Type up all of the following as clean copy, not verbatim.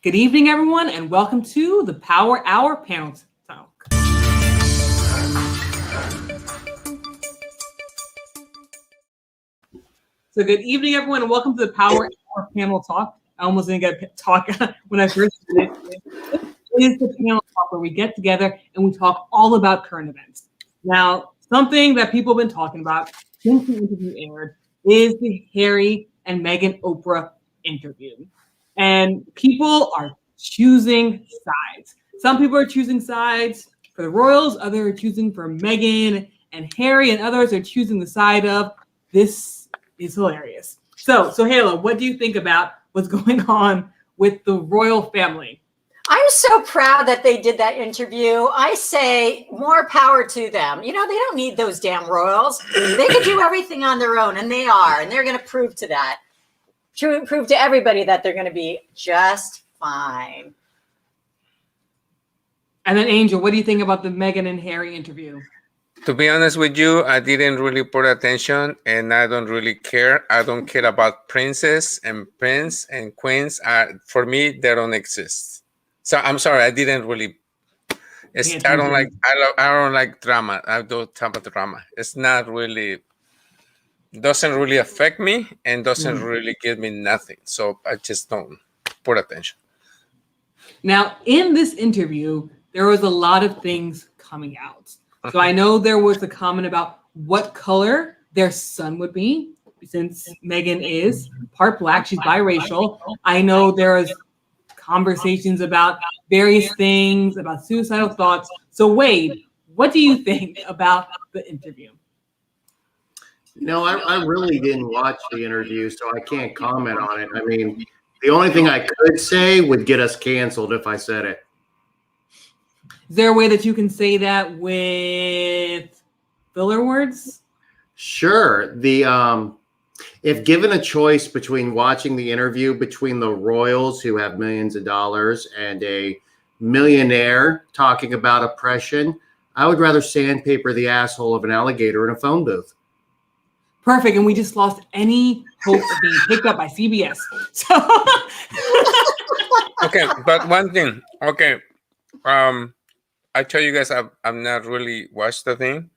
Good evening, everyone, and welcome to the Power Hour panel talk. So good evening, everyone, and welcome to the Power Hour panel talk. I almost didn't get to talk when I first did it. This is the panel talk where we get together and we talk all about current events. Now, something that people have been talking about since the interview aired is the Harry and Meghan Oprah interview. And people are choosing sides. Some people are choosing sides for the royals, others are choosing for Meghan and Harry, and others are choosing the side of this is hilarious. So Sohaila, what do you think about what's going on with the royal family? I'm so proud that they did that interview. I say more power to them. You know, they don't need those damn royals. They can do everything on their own, and they are, and they're going to prove to that. Prove to everybody that they're going to be just fine. And then Angel, what do you think about the Meghan and Harry interview? To be honest with you, I didn't really put attention, and I don't really care. I don't care about princes and prince and queens. For me, they don't exist. So I'm sorry, I didn't really. I don't like drama. I don't type of drama. It's not really. Doesn't really affect me and doesn't really give me nothing. So I just don't put attention. Now, in this interview, there was a lot of things coming out. So I know there was a comment about what color their son would be, since Meghan is part Black, she's biracial. I know there was conversations about various things, about suicidal thoughts. So Wade, what do you think about the interview? No, I really didn't watch the interview, so I can't comment on it. I mean, the only thing I could say would get us canceled if I said it. Is there a way that you can say that with filler words? Sure. If given a choice between watching the interview between the royals who have millions of dollars and a millionaire talking about oppression, I would rather sandpaper the asshole of an alligator in a phone booth. Perfect. And we just lost any hope of being picked up by CBS. So Okay, but one thing. Okay. I tell you guys I'm not really watched the thing.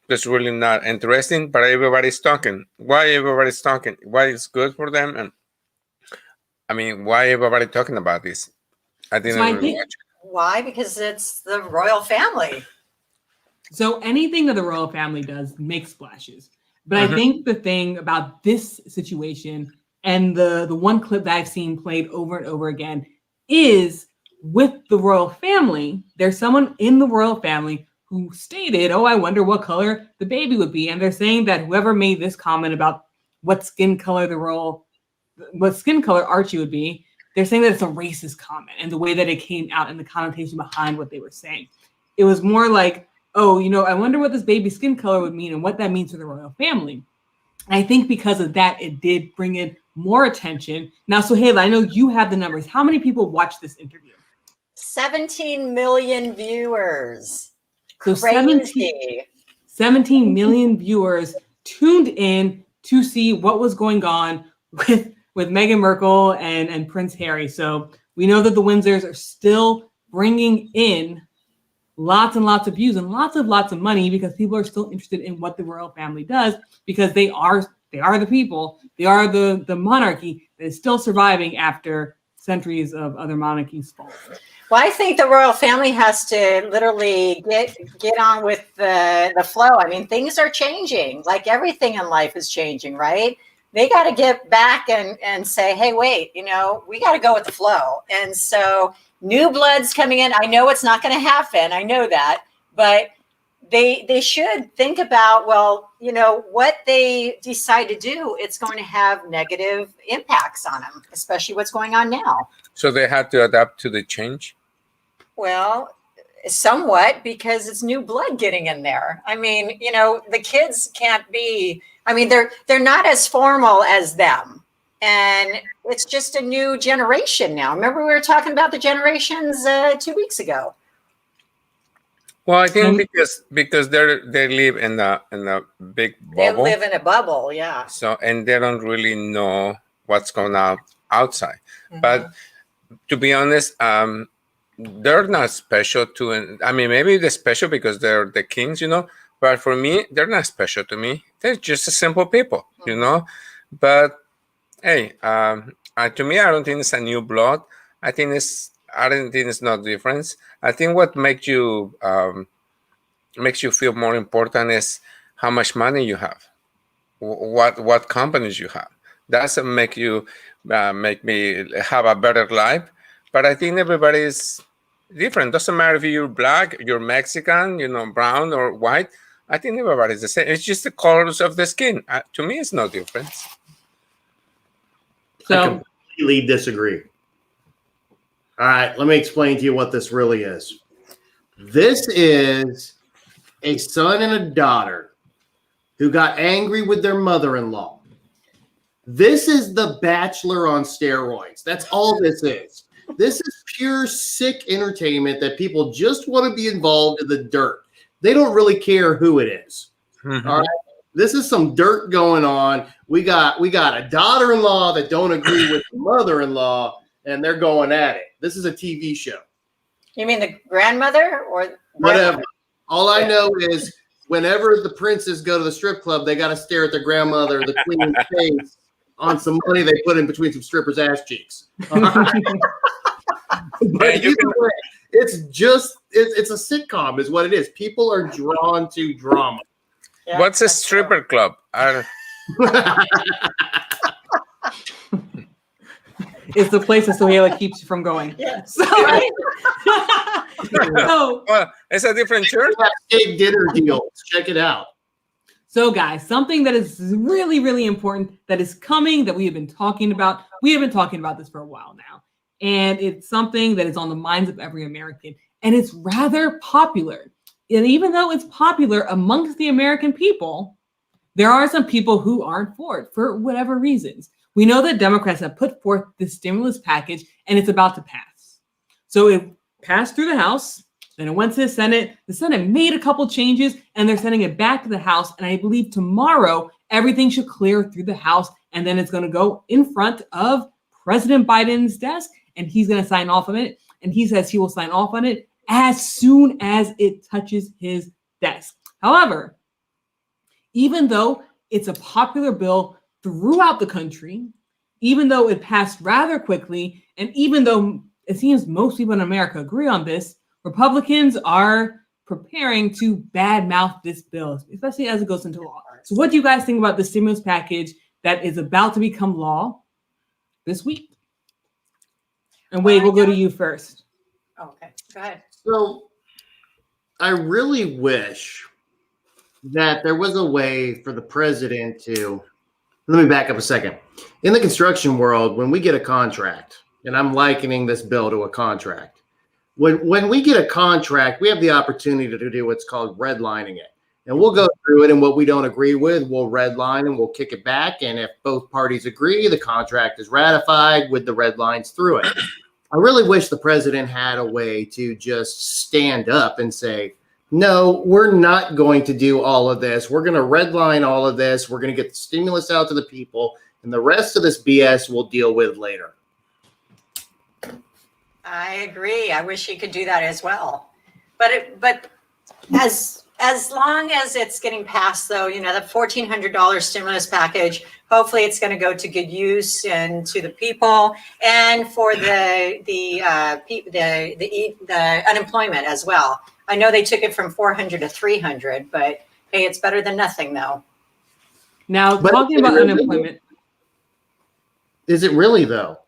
It's really not interesting, but everybody's talking. Why everybody's talking? Why it's good for them? And I mean, why everybody talking about this? I didn't really watch it. Why? Because it's the royal family. So anything that the royal family does makes splashes. But I think the thing about this situation and the one clip that I've seen played over and over again is with the royal family, there's someone in the royal family who stated, oh, I wonder what color the baby would be. And they're saying that whoever made this comment about what skin color Archie would be, they're saying that it's a racist comment and the way that it came out and the connotation behind what they were saying. It was more like, oh, I wonder what this baby's skin color would mean and what that means for the royal family. And I think because of that, it did bring in more attention. Now, Sohaila, I know you have the numbers. How many people watched this interview? 17 million viewers. So 17 million viewers tuned in to see what was going on with Meghan Markle and Prince Harry. So we know that the Windsors are still bringing in lots and lots of views and lots of money because people are still interested in what the royal family does because they are the people. They are the monarchy that is still surviving after centuries of other monarchies falling. Well, I think the royal family has to literally get on with the flow. I mean, things are changing. Like everything in life is changing, right? They got to get back and say, hey, wait, we got to go with the flow. And so new blood's coming in. I know it's not going to happen. I know that. But they should think about, well, what they decide to do, it's going to have negative impacts on them, especially what's going on now. So they have to adapt to the change? Well, somewhat, because it's new blood getting in there. I mean, the kids can't be, they're not as formal as them. And it's just a new generation now. Remember we were talking about the generations 2 weeks ago. Well, I think because they live in a big bubble. They live in a bubble, yeah. So and they don't really know what's going on outside. Mm-hmm. But to be honest, they're not special to. I mean, maybe they're special because they're the kings, But for me, they're not special to me. They're just a simple people. But hey, to me, I don't think it's a new blood. I don't think it's not difference. I think what makes you feel more important is how much money you have, what companies you have. That's make me have a better life. But I think everybody is different. Doesn't matter if you're black, you're Mexican, brown or white. I think everybody's the same. It's just the colors of the skin. To me, it's no difference. I completely disagree. All right, let me explain to you what this really is. This is a son and a daughter who got angry with their mother-in-law. This is The Bachelor on steroids. That's all this is. This is pure sick entertainment that people just want to be involved in the dirt. They don't really care who it is. Mm-hmm. All right. This is some dirt going on. We got a daughter-in-law that don't agree with the mother-in-law, and they're going at it. This is a TV show. You mean the grandmother or whatever? All I know is whenever the princes go to the strip club, they got to stare at their grandmother, the queen's face, on some money they put in between some strippers' ass cheeks. But either way, it's a sitcom, is what it is. People are drawn to drama. Yeah, what's a stripper club? It's the place that Sohaila keeps you from going. Yes. So, well, it's a different church. Big dinner deals. Check it out. So, guys, something that is really, really important that is coming that we have been talking about. We have been talking about this for a while now. And it's something that is on the minds of every American. And it's rather popular. And even though it's popular amongst the American people, there are some people who aren't for it for whatever reasons. We know that Democrats have put forth this stimulus package and it's about to pass. So it passed through the House, then it went to the Senate. The Senate made a couple changes and they're sending it back to the House. And I believe tomorrow, everything should clear through the House. And then it's going to go in front of President Biden's desk and he's going to sign off on it. And he says he will sign off on it as soon as it touches his desk. However, even though it's a popular bill throughout the country, even though it passed rather quickly, and even though it seems most people in America agree on this, Republicans are preparing to badmouth this bill, especially as it goes into law. So what do you guys think about the stimulus package that is about to become law this week? And Wade, we'll go to you first. Okay, go ahead. So I really wish that there was a way for the president to, let me back up a second. In the construction world, when we get a contract, and I'm likening this bill to a contract, when we get a contract, we have the opportunity to do what's called redlining it. And we'll go through it, and what we don't agree with, we'll redline and we'll kick it back. And if both parties agree, the contract is ratified with the red lines through it. I really wish the president had a way to just stand up and say, no, we're not going to do all of this. We're going to redline all of this. We're going to get the stimulus out to the people, and the rest of this BS we'll deal with later. I agree. I wish he could do that as well. But as long as it's getting passed, though, the $1,400 stimulus package, hopefully it's going to go to good use and to the people, and for the unemployment as well. I know they took it from 400 to 300, but hey, it's better than nothing, though. Now, talking about unemployment. Is it really, though?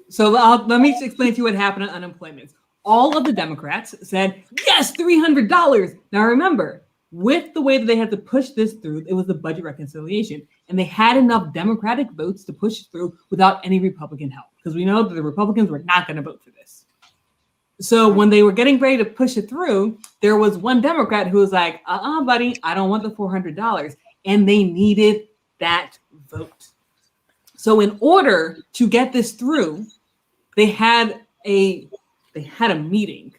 So let me explain to you what happened on unemployment. All of the Democrats said, yes, $300. Now, remember, with the way that they had to push this through, it was the budget reconciliation. And they had enough Democratic votes to push it through without any Republican help. Because we know that the Republicans were not going to vote for this. So when they were getting ready to push it through, there was one Democrat who was like, buddy, I don't want the $400. And they needed that vote. So in order to get this through, they had a meeting.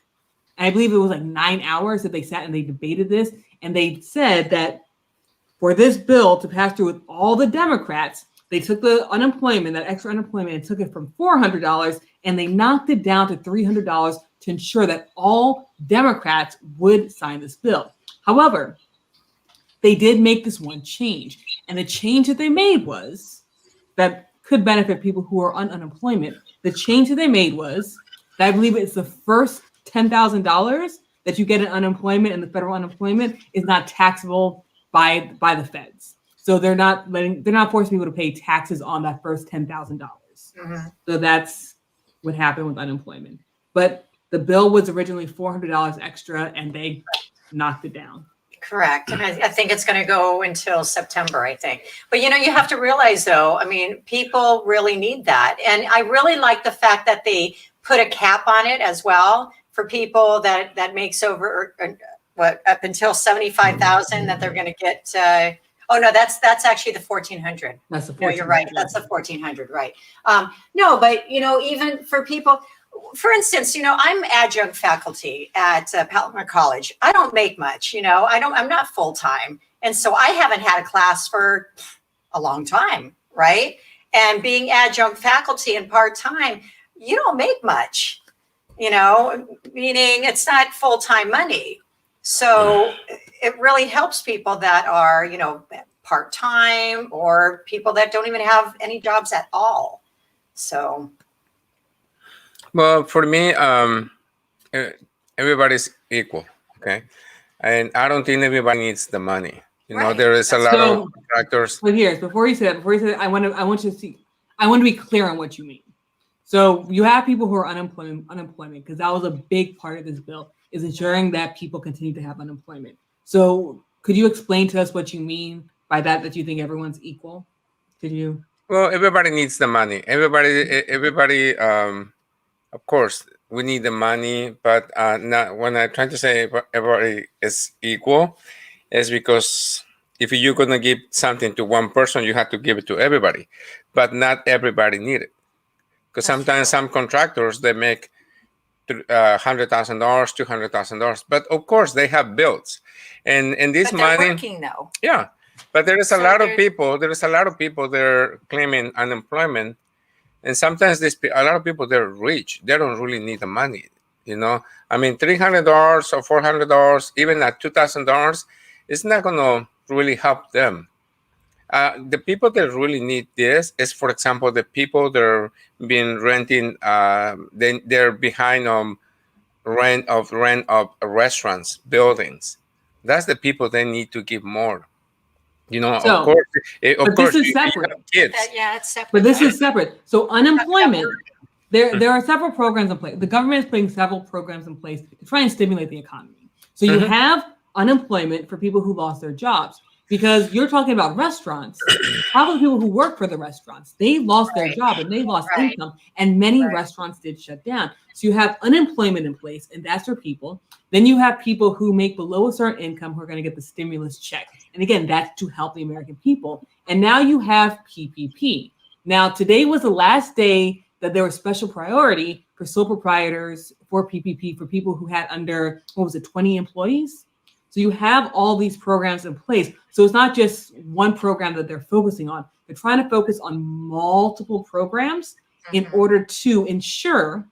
I believe it was like 9 hours that they sat and they debated this. And they said that for this bill to pass through with all the Democrats, They took the unemployment, that extra unemployment, and took it from $400 and they knocked it down to $300 to ensure that all Democrats would sign this bill. However, they did make this one change. And the change that they made was that could benefit people who are on unemployment. The change that they made was that I believe it's the first $10,000 that you get in unemployment and the federal unemployment is not taxable by the feds. So they're not forcing people to pay taxes on that first $10,000. So that's what happened with unemployment. But the bill was originally $400 extra and they knocked it down. Correct. And I think it's going to go until September, I think. But, you have to realize, though, I mean, people really need that. And I really like the fact that they put a cap on it as well for people that makes over, up until 75,000 that they're going to get. Oh, no, that's actually the 1,400. That's the 1,400. No, you're right. That's the 1,400, right. No, but, even for people, for instance, I'm adjunct faculty at Palomar College. I don't make much, I'm not full-time. And so I haven't had a class for a long time, right? And being adjunct faculty and part-time, you don't make much, meaning it's not full-time money. So it really helps people that are, part-time or people that don't even have any jobs at all. So. Well, for me, everybody's equal, okay? And I don't think everybody needs the money. Right. There is a lot of contractors. But before you say that, I want to be clear on what you mean. So you have people who are unemployment, because that was a big part of this bill, is ensuring that people continue to have unemployment. So could you explain to us what you mean by that you think everyone's equal? Could you? Well, everybody needs the money. Everybody, of course, we need the money, but not when I'm trying to say everybody is equal, is because if you're going to give something to one person, you have to give it to everybody, but not everybody need it. Because sometimes some contractors, they make $100,000, $200,000, but of course they have bills, and this but they're money. Working though. Yeah, but there is a lot of people. There is a lot of people that are claiming unemployment. And sometimes a lot of people, they're rich. They don't really need the money, I mean, $300 or $400, even at $2,000, it's not going to really help them. The people that really need this is, for example, the people that are being renting. They're behind on rent of restaurants, buildings. That's the people they need to give more. Of course. This is separate. Kids. Yeah, it's separate. But this is separate. So unemployment, there are several programs in place. The government is putting several programs in place to try and stimulate the economy. So you have unemployment for people who lost their jobs. Because you're talking about restaurants. How about the people who work for the restaurants? They lost their job and they lost income, and many restaurants did shut down. So you have unemployment in place, and that's for people. Then you have people who make below a certain income who are going to get the stimulus check. And again, that's to help the American people. And now you have PPP. Now, today was the last day that there was special priority for sole proprietors for PPP for people who had under, 20 employees? So you have all these programs in place. So it's not just one program that they're focusing on. They're trying to focus on multiple programs in order to ensure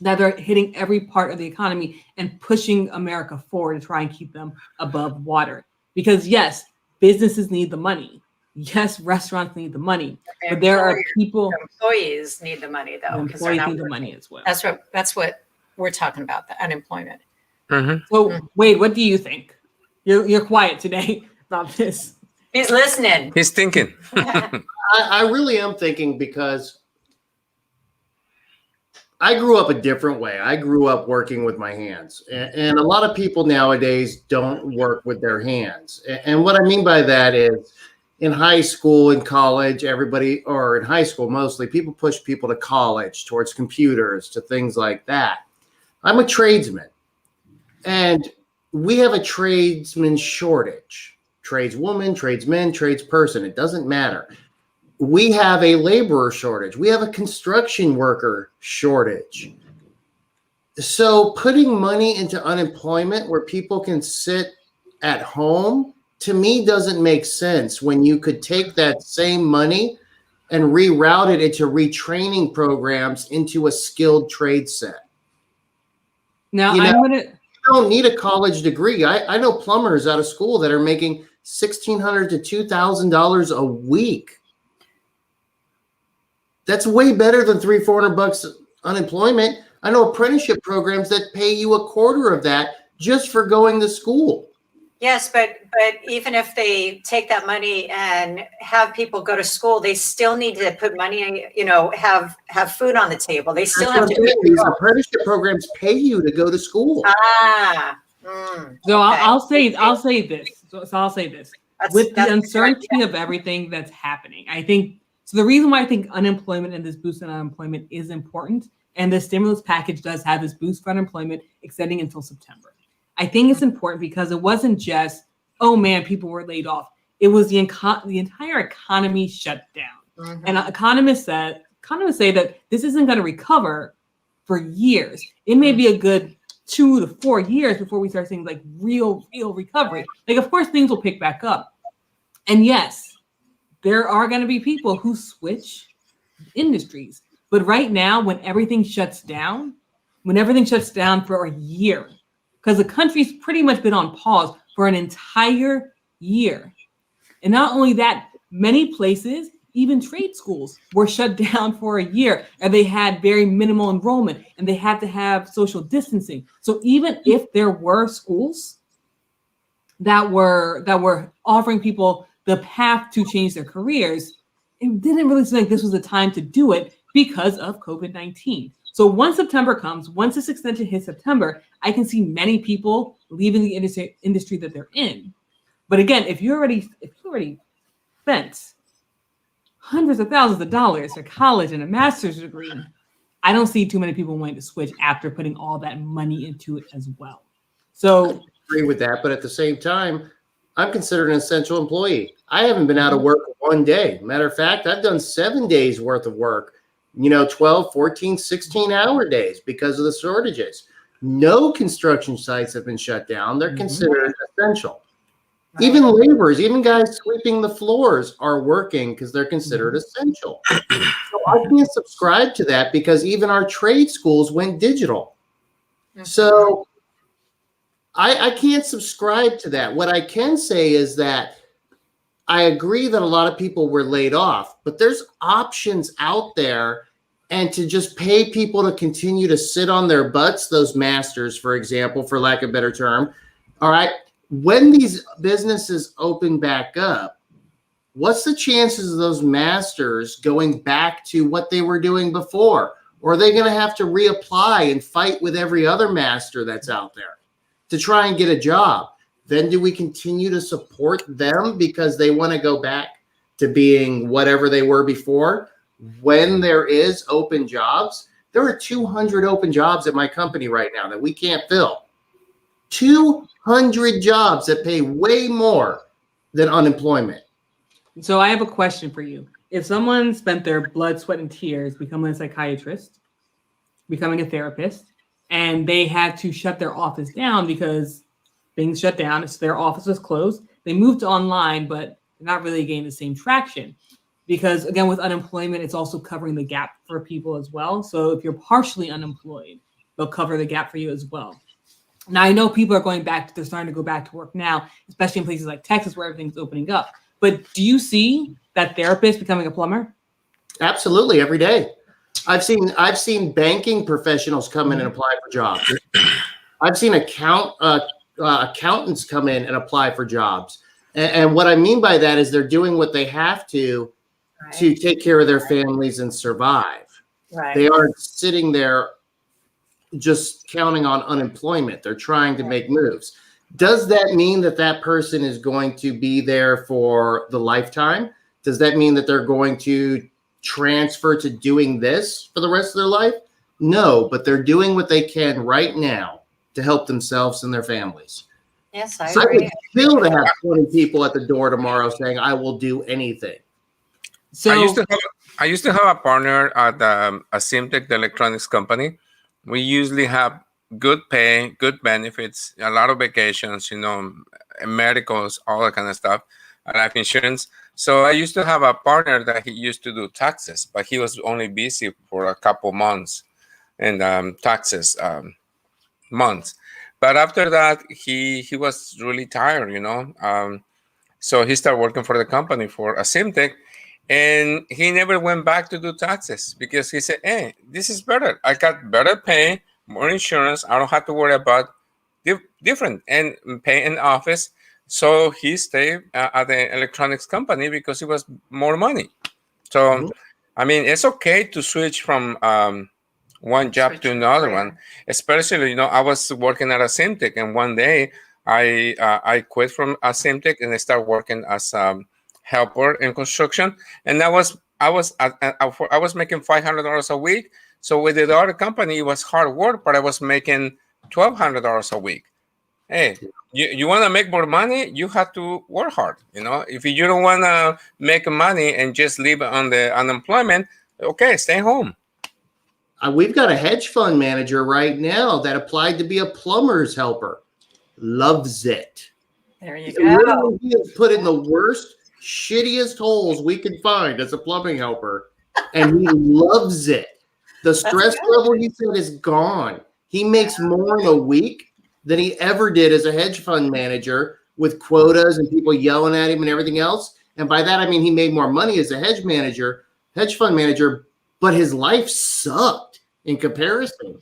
that they're hitting every part of the economy and pushing America forward to try and keep them above water. Because yes, businesses need the money. Yes, restaurants need the money. But there are people. Employees need the money though. Employees need the money as well. That's what we're talking about, the unemployment. So Wade, what do you think? You're quiet today about this. He's listening. He's thinking. I really am thinking, because I grew up a different way. I grew up working with my hands, and a lot of people nowadays don't work with their hands. And what I mean by that is, in high school and college, or in high school mostly, people push people to college, towards computers, to things like that. I'm a tradesman. And we have a tradesman shortage. Tradeswoman, tradesman, tradesperson, it doesn't matter. We have a laborer shortage. We have a construction worker shortage. So putting money into unemployment where people can sit at home, to me, doesn't make sense when you could take that same money and reroute it into retraining programs into a skilled trade set. Now, You know, I'm going to. You don't need a college degree. I know plumbers out of school that are making $1,600 to $2,000 a week. That's way better than $300-400 unemployment. I know apprenticeship programs that pay you a quarter of that just for going to school. Yes, but even if they take that money and have people go to school, they still need to put money, have food on the table. They still That's have what to. I'm saying. These apprenticeship programs pay you to go to school. So okay. I'll say this. So I'll say this. With the uncertainty of everything that's happening, I think so. The reason why I think unemployment and this boost in unemployment is important, and the stimulus package does have this boost for unemployment extending until September. I think it's important because it wasn't just, oh man, people were laid off. It was the entire economy shut down. And economists say that this isn't going to recover for years. It may be a good 2 to 4 years before we start seeing like real recovery. Like, of course, things will pick back up. And yes, there are going to be people who switch industries. But right now, when everything shuts down for a year, because the country's pretty much been on pause for an entire year. And not only that, many places, even trade schools, were shut down for a year, and they had very minimal enrollment, and they had to have social distancing. So even if there were schools that were offering people the path to change their careers, it didn't really seem like this was the time to do it because of COVID-19. So once September comes, once this extension hits September, I can see many people leaving the industry that they're in. But again, if you already spent hundreds of thousands of dollars for college and a master's degree, I don't see too many people wanting to switch after putting all that money into it as well. So I agree with that, but at the same time, I'm considered an essential employee. I haven't been out of work one day. Matter of fact, I've done 7 days worth of work, 12, 14, 16-hour days because of the shortages. No construction sites have been shut down. They're considered essential. Even laborers, even guys sweeping the floors are working because they're considered essential. So I can't subscribe to that because even our trade schools went digital. So I can't subscribe to that. What I can say is that I agree that a lot of people were laid off, but there's options out there. And to just pay people to continue to sit on their butts, those masters, for example, for lack of a better term. All right. When these businesses open back up, what's the chances of those masters going back to what they were doing before? Or are they going to have to reapply and fight with every other master that's out there to try and get a job? Then do we continue to support them because they want to go back to being whatever they were before? When there is open jobs, there are 200 open jobs at my company right now that we can't fill. 200 jobs that pay way more than unemployment. So I have a question for you. If someone spent their blood, sweat, and tears becoming a psychiatrist, becoming a therapist, and they had to shut their office down because things shut down, so their office was closed, they moved to online, but they're not really gaining the same traction. Because again, with unemployment, it's also covering the gap for people as well. So if you're partially unemployed, they'll cover the gap for you as well. Now, I know people are they're starting to go back to work now, especially in places like Texas where everything's opening up. But do you see that therapist becoming a plumber? Absolutely, every day. I've seen banking professionals come in and apply for jobs. I've seen accountants come in and apply for jobs. And what I mean by that is they're doing what they have to take care of their families and survive. Right. They aren't sitting there just counting on unemployment. They're trying to make moves. Does that mean that person is going to be there for the lifetime? Does that mean that they're going to transfer to doing this for the rest of their life? No, but they're doing what they can right now to help themselves and their families. Yes, I So agree. it's still to have 20 people at the door tomorrow saying, I will do anything. So I used to have a partner at a Simtech, the electronics company. We usually have good pay, good benefits, a lot of vacations, medicals, all that kind of stuff, life insurance. So I used to have a partner that he used to do taxes, but he was only busy for a couple months and taxes months. But after that, he was really tired, you know. So he started working for the company for a SimTech, and he never went back to do taxes because he said, "Hey, this is better. I got better pay, more insurance. I don't have to worry about different and pay in office." So he stayed at the electronics company because it was more money. So, I mean, it's okay to switch from one job to another one, especially, you know, I was working at a SimTech, and one day I quit from a SimTech and I started working as a helper in construction, and I was making $500 a week. So with the other company, it was hard work, but I was making $1,200 a week. Hey, you want to make more money, you have to work hard. You know, if you don't want to make money and just live on the unemployment, okay, stay home. We've got a hedge fund manager right now that applied to be a plumber's helper. Loves it. There you Literally, he has put in the worst, shittiest holes we could find as a plumbing helper, and he loves it. The stress level, he said, is gone. He makes more in a week than he ever did as a hedge fund manager with quotas and people yelling at him and everything else. And by that, I mean he made more money as a hedge fund manager, but his life sucked in comparison.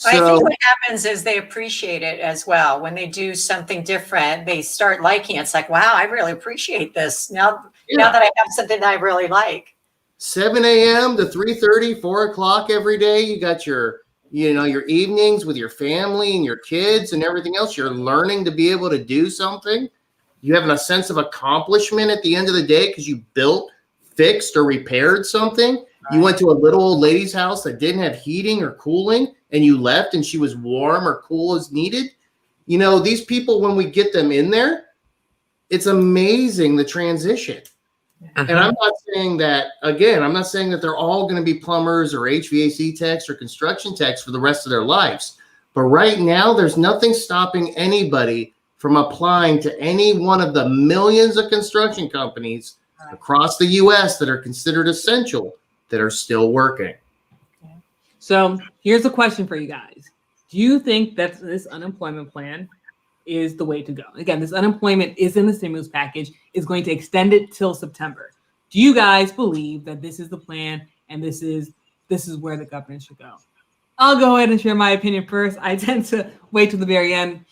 I think what happens is they appreciate it as well. When they do something different, they start liking it. It's like, wow, I really appreciate this. Now that I have something that I really like. 7 a.m. to 3:30, 4 o'clock every day. You got your evenings with your family and your kids and everything else. You're learning to be able to do something. You have a sense of accomplishment at the end of the day because you built, fixed, or repaired something. You went to a little old lady's house that didn't have heating or cooling, and you left and she was warm or cool as needed. You know, these people, when we get them in there, it's amazing the transition. And I'm not saying that, again, I'm not saying that they're all going to be plumbers or HVAC techs or construction techs for the rest of their lives. But right now, there's nothing stopping anybody from applying to any one of the millions of construction companies across the U.S. that are considered essential that are still working. So here's a question for you guys. Do you think that this unemployment plan is the way to go? Again, this unemployment is in the stimulus package, is going to extend it till September. Do you guys believe that this is the plan and this is where the government should go? I'll go ahead and share my opinion first. I tend to wait till the very end.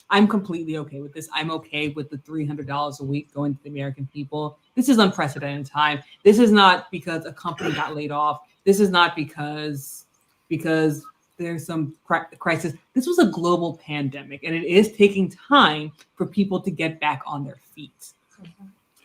I'm completely okay with this. I'm okay with the $300 a week going to the American people. This is unprecedented time. This is not because a company got laid off. This is not because there's some crisis. This was a global pandemic, and it is taking time for people to get back on their feet.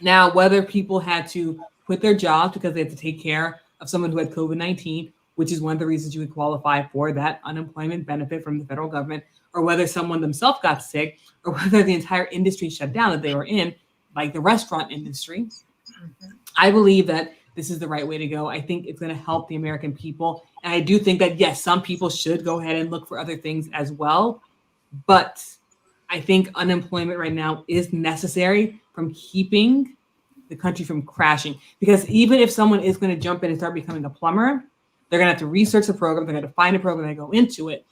Now, whether people had to quit their jobs because they had to take care of someone who had COVID-19, which is one of the reasons you would qualify for that unemployment benefit from the federal government, or whether someone themselves got sick, or whether the entire industry shut down that they were in, like the restaurant industry. I believe that this is the right way to go. I think it's going to help the American people. And I do think that, yes, some people should go ahead and look for other things as well. But I think unemployment right now is necessary from keeping the country from crashing. Because even if someone is going to jump in and start becoming a plumber, they're going to have to research the program. They're going to find a program and go into it.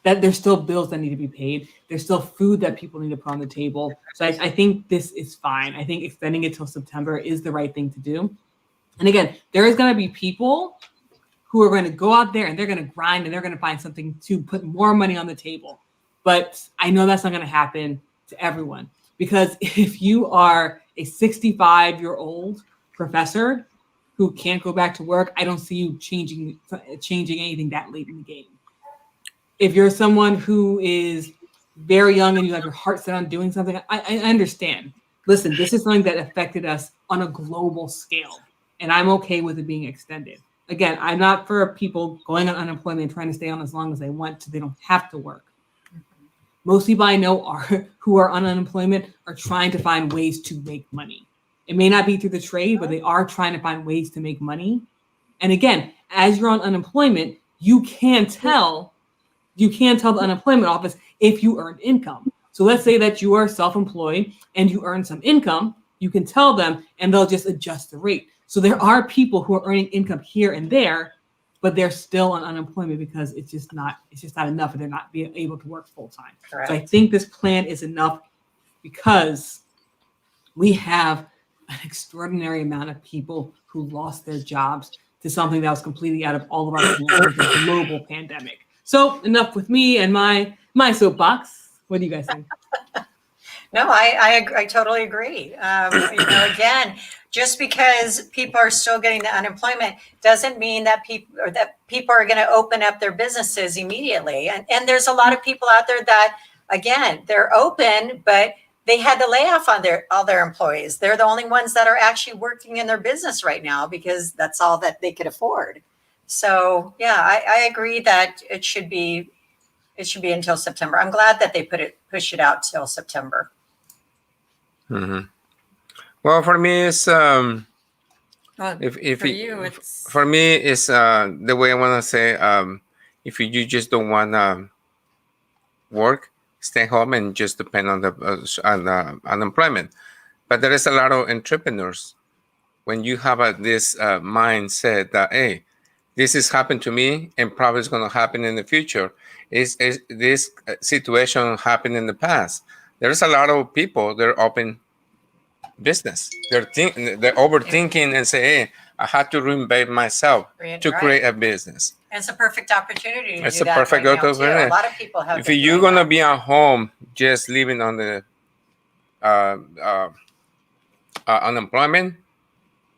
That there's still bills that need to be paid. There's still food that people need to put on the table. So I think this is fine. I think extending it till September is the right thing to do. And again, there is going to be people who are going to go out there and they're going to grind and they're going to find something to put more money on the table. But I know that's not going to happen to everyone, because if you are a 65-year-old professor who can't go back to work, I don't see you changing anything that late in the game. If you're someone who is very young and you have your heart set on doing something, I understand. Listen, this is something that affected us on a global scale, and I'm okay with it being extended. Again, I'm not for people going on unemployment and trying to stay on as long as they want so they don't have to work. Most people I know who are on unemployment are trying to find ways to make money. It may not be through the trade, but they are trying to find ways to make money. And again, as you're on unemployment, you can tell the unemployment office if you earned income. So let's say that you are self-employed and you earn some income, you can tell them and they'll just adjust the rate. So there are people who are earning income here and there, but they're still on unemployment because it's just not enough and they're not being able to work full time. Correct. So I think this plan is enough because we have an extraordinary amount of people who lost their jobs to something that was completely out of all of our hands, a global pandemic. So enough with me and my soapbox. What do you guys think? No, I totally agree. Again, just because people are still getting the unemployment doesn't mean that people are going to open up their businesses immediately. And there's a lot of people out there that, again, they're open, but they had to lay off on all their employees. They're the only ones that are actually working in their business right now because that's all that they could afford. So yeah, I agree that it should be until September. I'm glad that they push it out till September. Mm-hmm. Well, for me, it's for you, it's for me, it's the way I want to say. If you just don't want to work, stay home and just depend on the unemployment. But there is a lot of entrepreneurs. When you have this mindset that, hey, this has happened to me and probably it's going to happen in the future. Is this situation happened in the past? There's a lot of people that are open business. They're overthinking and say, hey, I had to reinvent myself to create a business. It's a perfect opportunity to It's do a that perfect right now, too. opportunity. A lot of people have. If you're going to be at home just living on the unemployment,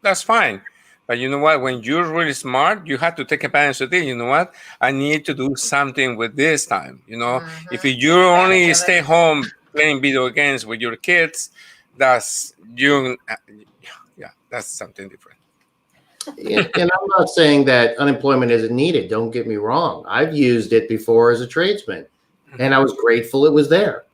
that's fine. But you know what? When you're really smart, you have to take advantage of it. You know what? I need to do something with this time. If you only stay home playing video games with your kids, that's something different. And I'm not saying that unemployment isn't needed. Don't get me wrong. I've used it before as a tradesman, and I was grateful it was there.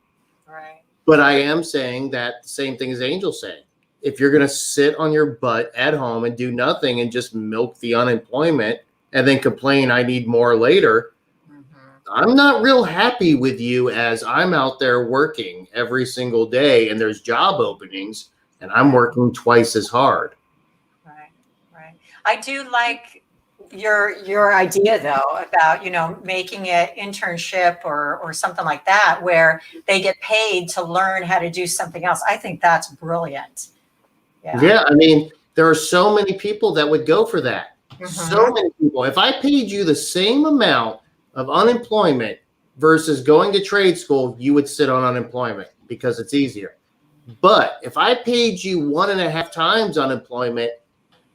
Right. But I am saying that the same thing as Angel's saying. If you're going to sit on your butt at home and do nothing and just milk the unemployment and then complain I need more later, I'm not real happy with you as I'm out there working every single day and there's job openings and I'm working twice as hard. Right. I do like your idea though about making an internship or something like that where they get paid to learn how to do something else. I think that's brilliant. Yeah, I mean, there are so many people that would go for that. So many people. If I paid you the same amount of unemployment versus going to trade school, you would sit on unemployment because it's easier. But if I paid you 1.5 times unemployment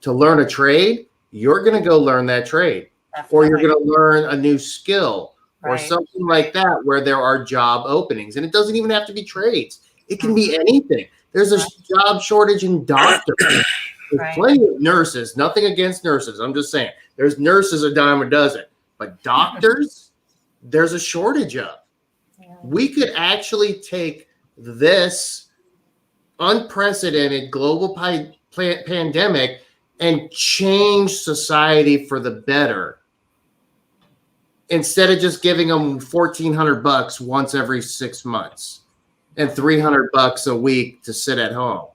to learn a trade, you're going to go learn that trade. Definitely. Or you're going to learn a new skill or something like that where there are job openings. And it doesn't even have to be trades. It can be anything. There's a job shortage in doctors. There's plenty of nurses. Nothing against nurses. I'm just saying. There's nurses a dime a dozen. But doctors, there's a shortage of. Yeah. We could actually take this unprecedented global pandemic and change society for the better instead of just giving them $1,400 once every 6 months and $300 a week to sit at home.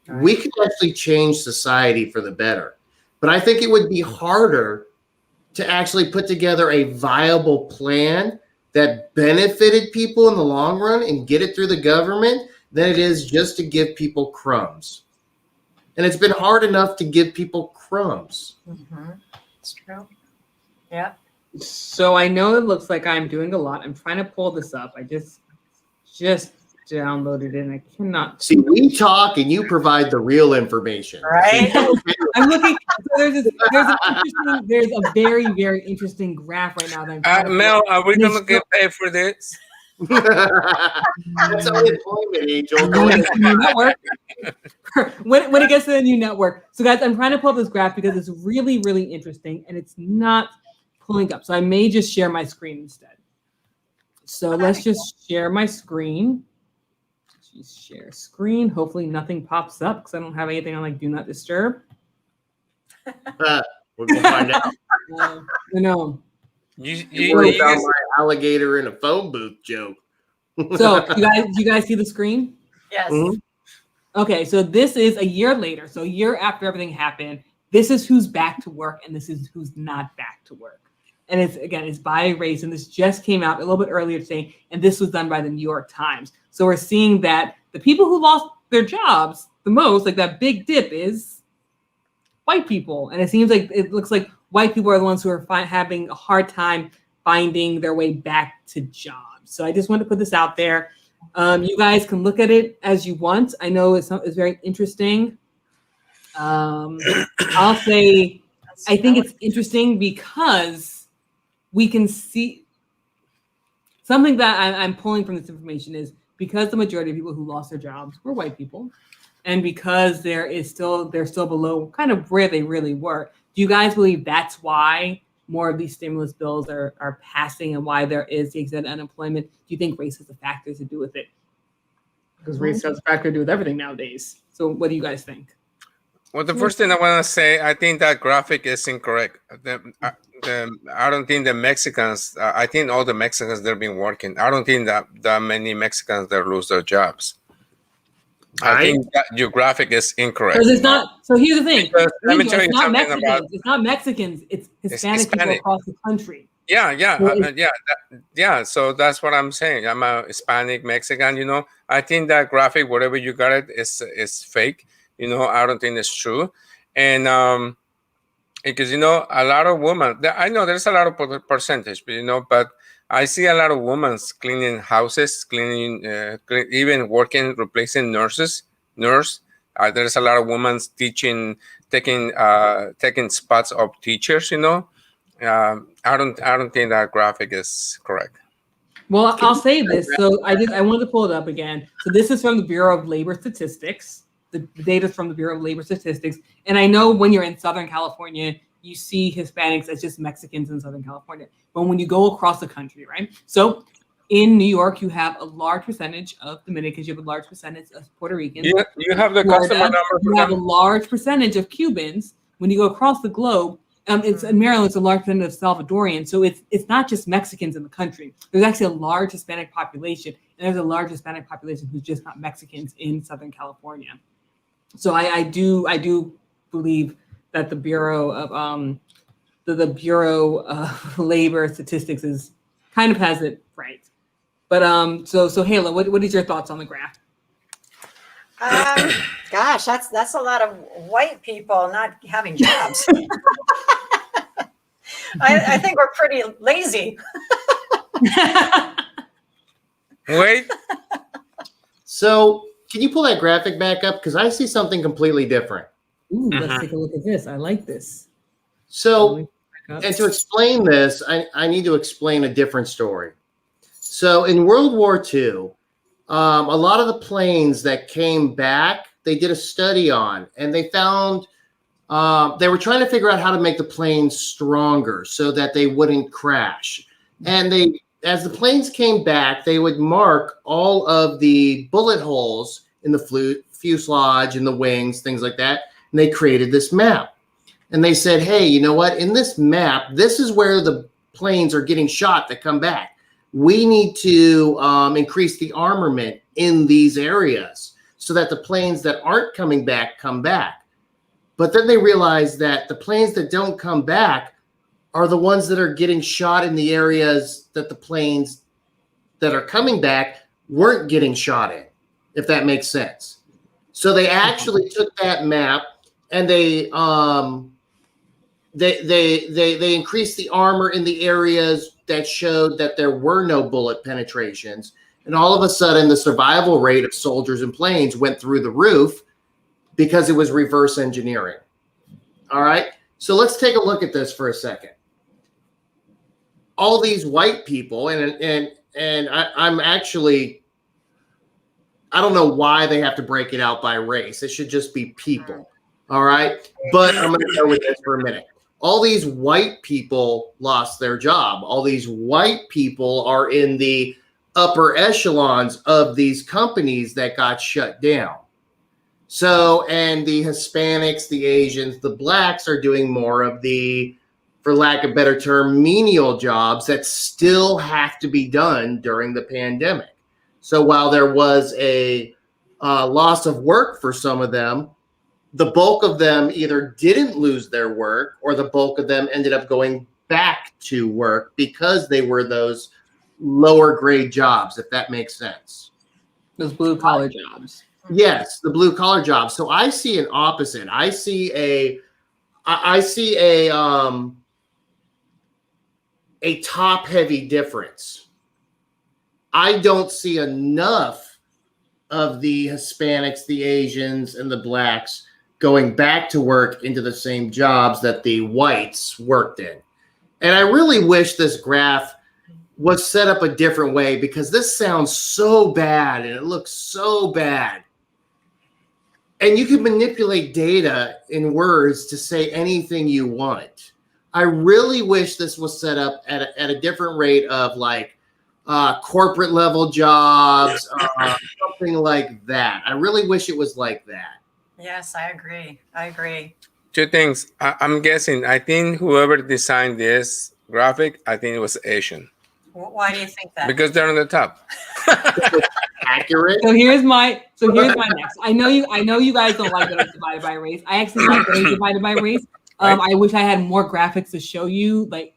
Right. We could actually change society for the better. But I think it would be harder to actually put together a viable plan that benefited people in the long run and get it through the government than it is just to give people crumbs. And it's been hard enough to give people crumbs. It's true. Yeah. So I know it looks like I'm doing a lot. I'm trying to pull this up. I just downloaded it and I cannot see. We talk and you provide the real information, right? I'm looking. So there's a very, very interesting graph right now. That Mel, are we gonna get paid for this? That's unemployment, Angel. Network. when it gets to the new network. So guys, I'm trying to pull up this graph because it's really, really interesting and it's not pulling up. So I may just share my screen instead. So let's just share my screen. Share screen. Hopefully nothing pops up because I don't have anything on like do not disturb. We're gonna find out. No. You worry about my alligator in a phone booth joke. So you guys see the screen? Yes. Mhm. Okay, so this is a year later. So a year after everything happened, this is who's back to work and this is who's not back to work. And it's by race, and this just came out a little bit earlier today, and this was done by the New York Times. So we're seeing that the people who lost their jobs the most, like that big dip, is white people. And it looks like white people are the ones who are having a hard time finding their way back to jobs. So I just wanted to put this out there. You guys can look at it as you want. I know it's very interesting. I'll say I think it's interesting because we can see something that I'm pulling from this information is because the majority of people who lost their jobs were white people, and because they're still below kind of where they really were. Do you guys believe that's why more of these stimulus bills are passing and why there is the extent unemployment? Do you think race has a factor to do with it? Because race has a factor to do with everything nowadays. So what do you guys think? Well, the first thing I want to say, I think that graphic is incorrect. I don't think the Mexicans, I think all the Mexicans, they've been working. I don't think that many Mexicans that lose their jobs. I think that your graphic is incorrect. Because it's not. So here's the thing. Let me tell you it's not something Mexicans. about. It's not Mexicans. It's Hispanic people across the country. Yeah. So that's what I'm saying. I'm a Hispanic Mexican. I think that graphic, whatever you got it, is fake. I don't think it's true, and because a lot of women. I know there's a lot of percentage, but I see a lot of women cleaning houses, even working, replacing nurses. There's a lot of women teaching, taking spots of teachers. I don't think that graphic is correct. Well, I'll say this. So I wanted to pull it up again. So this is from the Bureau of Labor Statistics. The data is from the Bureau of Labor Statistics. And I know when you're in Southern California, you see Hispanics as just Mexicans in Southern California. But when you go across the country, right? So in New York, you have a large percentage of Dominicans. You have a large percentage of Puerto Ricans. You have the customer number. You have a large percentage of Cubans. When you go across the globe, it's in Maryland, it's a large percentage of Salvadorians. So it's not just Mexicans in the country. There's actually a large Hispanic population, and there's a large Hispanic population who's just not Mexicans in Southern California. So I do believe that the Bureau of the Bureau of Labor Statistics is kind of has it right. But so Sohaila, what is your thoughts on the graph? Gosh, that's a lot of white people not having jobs. I think we're pretty lazy. Wait. So can you pull that graphic back up? Because I see something completely different. Ooh, let's take a look at this. I like this. So, and to explain this, I need to explain a different story. So in World War II, a lot of the planes that came back, they did a study on, and they found they were trying to figure out how to make the planes stronger so that they wouldn't crash. And as the planes came back, they would mark all of the bullet holes in the fuselage and the wings, things like that. And they created this map. And they said, hey, you know what? In this map, this is where the planes are getting shot that come back. We need to increase the armament in these areas so that the planes that aren't coming back come back. But then they realized that the planes that don't come back are the ones that are getting shot in the areas that the planes that are coming back weren't getting shot in, if that makes sense. So they actually took that map and they increased the armor in the areas that showed that there were no bullet penetrations. And all of a sudden, the survival rate of soldiers and planes went through the roof because it was reverse engineering. All right. So let's take a look at this for a second. All these white people, and I'm actually, I don't know why they have to break it out by race. It should just be people. All right. But I'm going to go with this for a minute. All these white people lost their job. All these white people are in the upper echelons of these companies that got shut down. So, and the Hispanics, the Asians, the blacks are doing more of the, for lack of a better term, menial jobs that still have to be done during the pandemic. So while there was a loss of work for some of them, the bulk of them either didn't lose their work or the bulk of them ended up going back to work because they were those lower grade jobs, if that makes sense. Those blue collar jobs. Yes, the blue collar jobs. So I see an opposite. I see a top heavy difference. I don't see enough of the Hispanics, the Asians, and the blacks going back to work into the same jobs that the whites worked in. And I really wish this graph was set up a different way, because this sounds so bad and it looks so bad. And you can manipulate data in words to say anything you want. I really wish this was set up at a different rate of like corporate level jobs, something like that. I really wish it was like that. Yes, I agree. Two things. I'm guessing. I think whoever designed this graphic, I think it was Asian. Why do you think that? Because they're on the top. Accurate. So here's my next. I know you guys don't like that it's divided by race. I actually like that it's divided by race. I wish I had more graphics to show you, like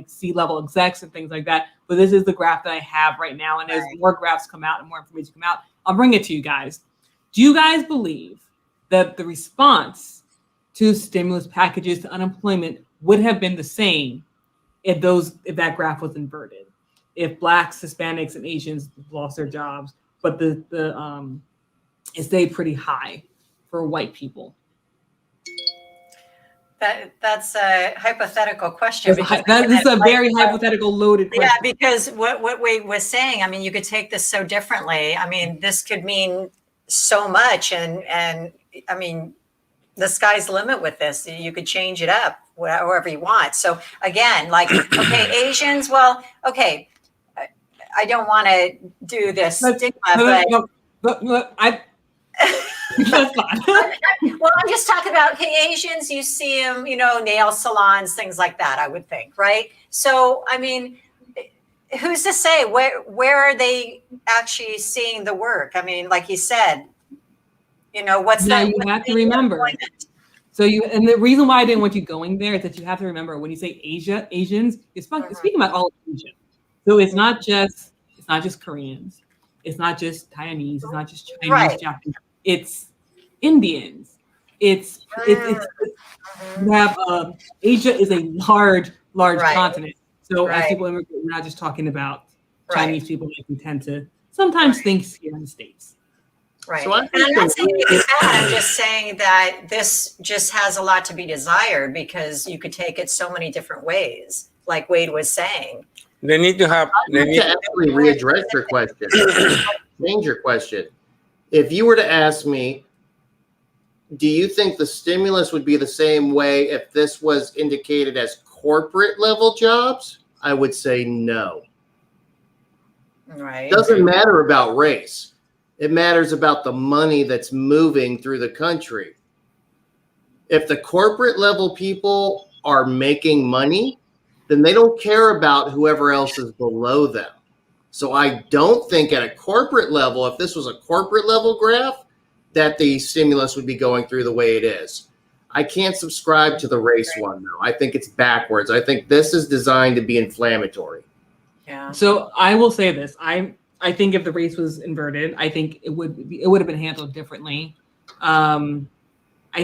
C-level execs and things like that. But this is the graph that I have right now, and as more graphs come out and more information come out, I'll bring it to you guys. Do you guys believe that the response to stimulus packages to unemployment would have been the same if that graph was inverted? If blacks, Hispanics, and Asians lost their jobs, but it stayed pretty high for white people. That's a hypothetical question. This is a very hypothetical, loaded question. Yeah, because what Wade was saying, I mean, you could take this so differently. I mean, this could mean so much, and I mean, the sky's the limit with this. You could change it up however you want. So again, like, okay, Asians, well, okay, I don't want to do this stigma, but that's fine. Well, I'm just talking about, okay, Asians, you see them, nail salons, things like that, I would think, right? So, I mean, who's to say where are they actually seeing the work? I mean, like you said, what's that? You have to remember. And the reason why I didn't want you going there is that you have to remember when you say Asians, you're speaking about all of Asia. So it's not just Koreans, it's not just Taiwanese, it's not just Chinese, right. Japanese, it's Indians. It's you have Asia is a large right. continent. So as people immigrate, we're not just talking about Chinese people like we tend to sometimes think here in the States. Right. So I'm not saying it's bad. I'm just saying that this just has a lot to be desired, because you could take it so many different ways, like Wade was saying. They need to actually readdress your question. Change your question. If you were to ask me, do you think the stimulus would be the same way if this was indicated as corporate level jobs? I would say no. Right. It doesn't matter about race. It matters about the money that's moving through the country. If the corporate level people are making money, then they don't care about whoever else is below them. So I don't think at a corporate level, if this was a corporate level graph, that the stimulus would be going through the way it is. I can't subscribe to the race one, though. I think it's backwards. I think this is designed to be inflammatory. Yeah. So I will say this. I think if the race was inverted, I think it would have been handled differently. I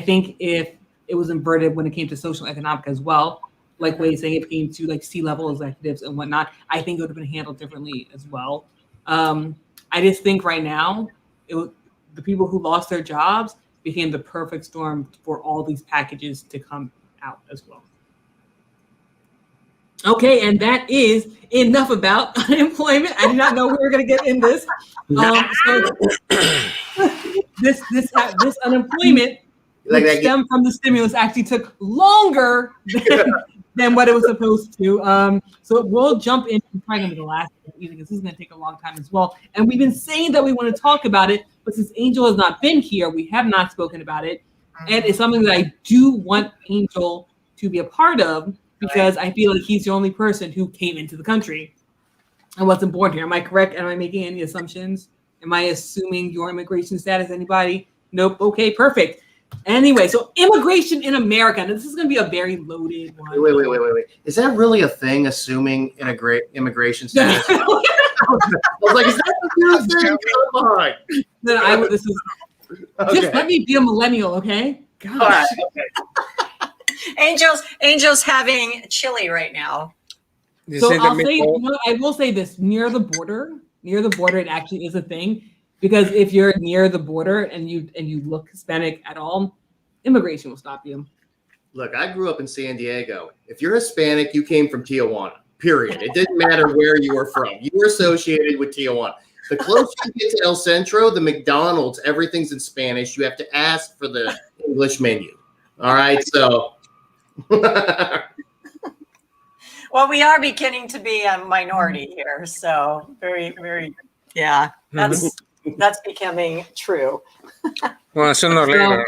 think if it was inverted when it came to social economic as well, like Wade saying, it came to like C-level executives and whatnot, I think it would have been handled differently as well. I just think right now, the people who lost their jobs became the perfect storm for all these packages to come out as well. Okay, and that is enough about unemployment. I did not know we were going to get in this. This unemployment, which stemmed from the stimulus, actually took longer than what it was supposed to. So we'll jump into probably going to be the last one, because this is going to take a long time as well. And we've been saying that we want to talk about it, but since Angel has not been here, we have not spoken about it. And it's something that I do want Angel to be a part of, because I feel like he's the only person who came into the country. I wasn't born here. Am I correct? Am I making any assumptions? Am I assuming your immigration status? Anybody? Nope. Okay, perfect. Anyway, so immigration in America. And this is going to be a very loaded one. Wait. Is that really a thing, assuming immigration status? I was like, is that the new thing? Come on. Then this is Okay. just let me be a millennial, okay? All right, Gosh. okay. Angel's having chili right now. This So is the I'll say, meatball. I will say this: near the border, it actually is a thing, because if you're near the border and you look Hispanic at all, immigration will stop you. Look, I grew up in San Diego. If you're Hispanic, you came from Tijuana. Period. It didn't matter where you were from. You were associated with Tijuana. The closer you get to El Centro, the McDonald's, everything's in Spanish. You have to ask for the English menu. All right, so. Well, we are beginning to be a minority here, so very, very, yeah. That's becoming true. Well, sooner or later.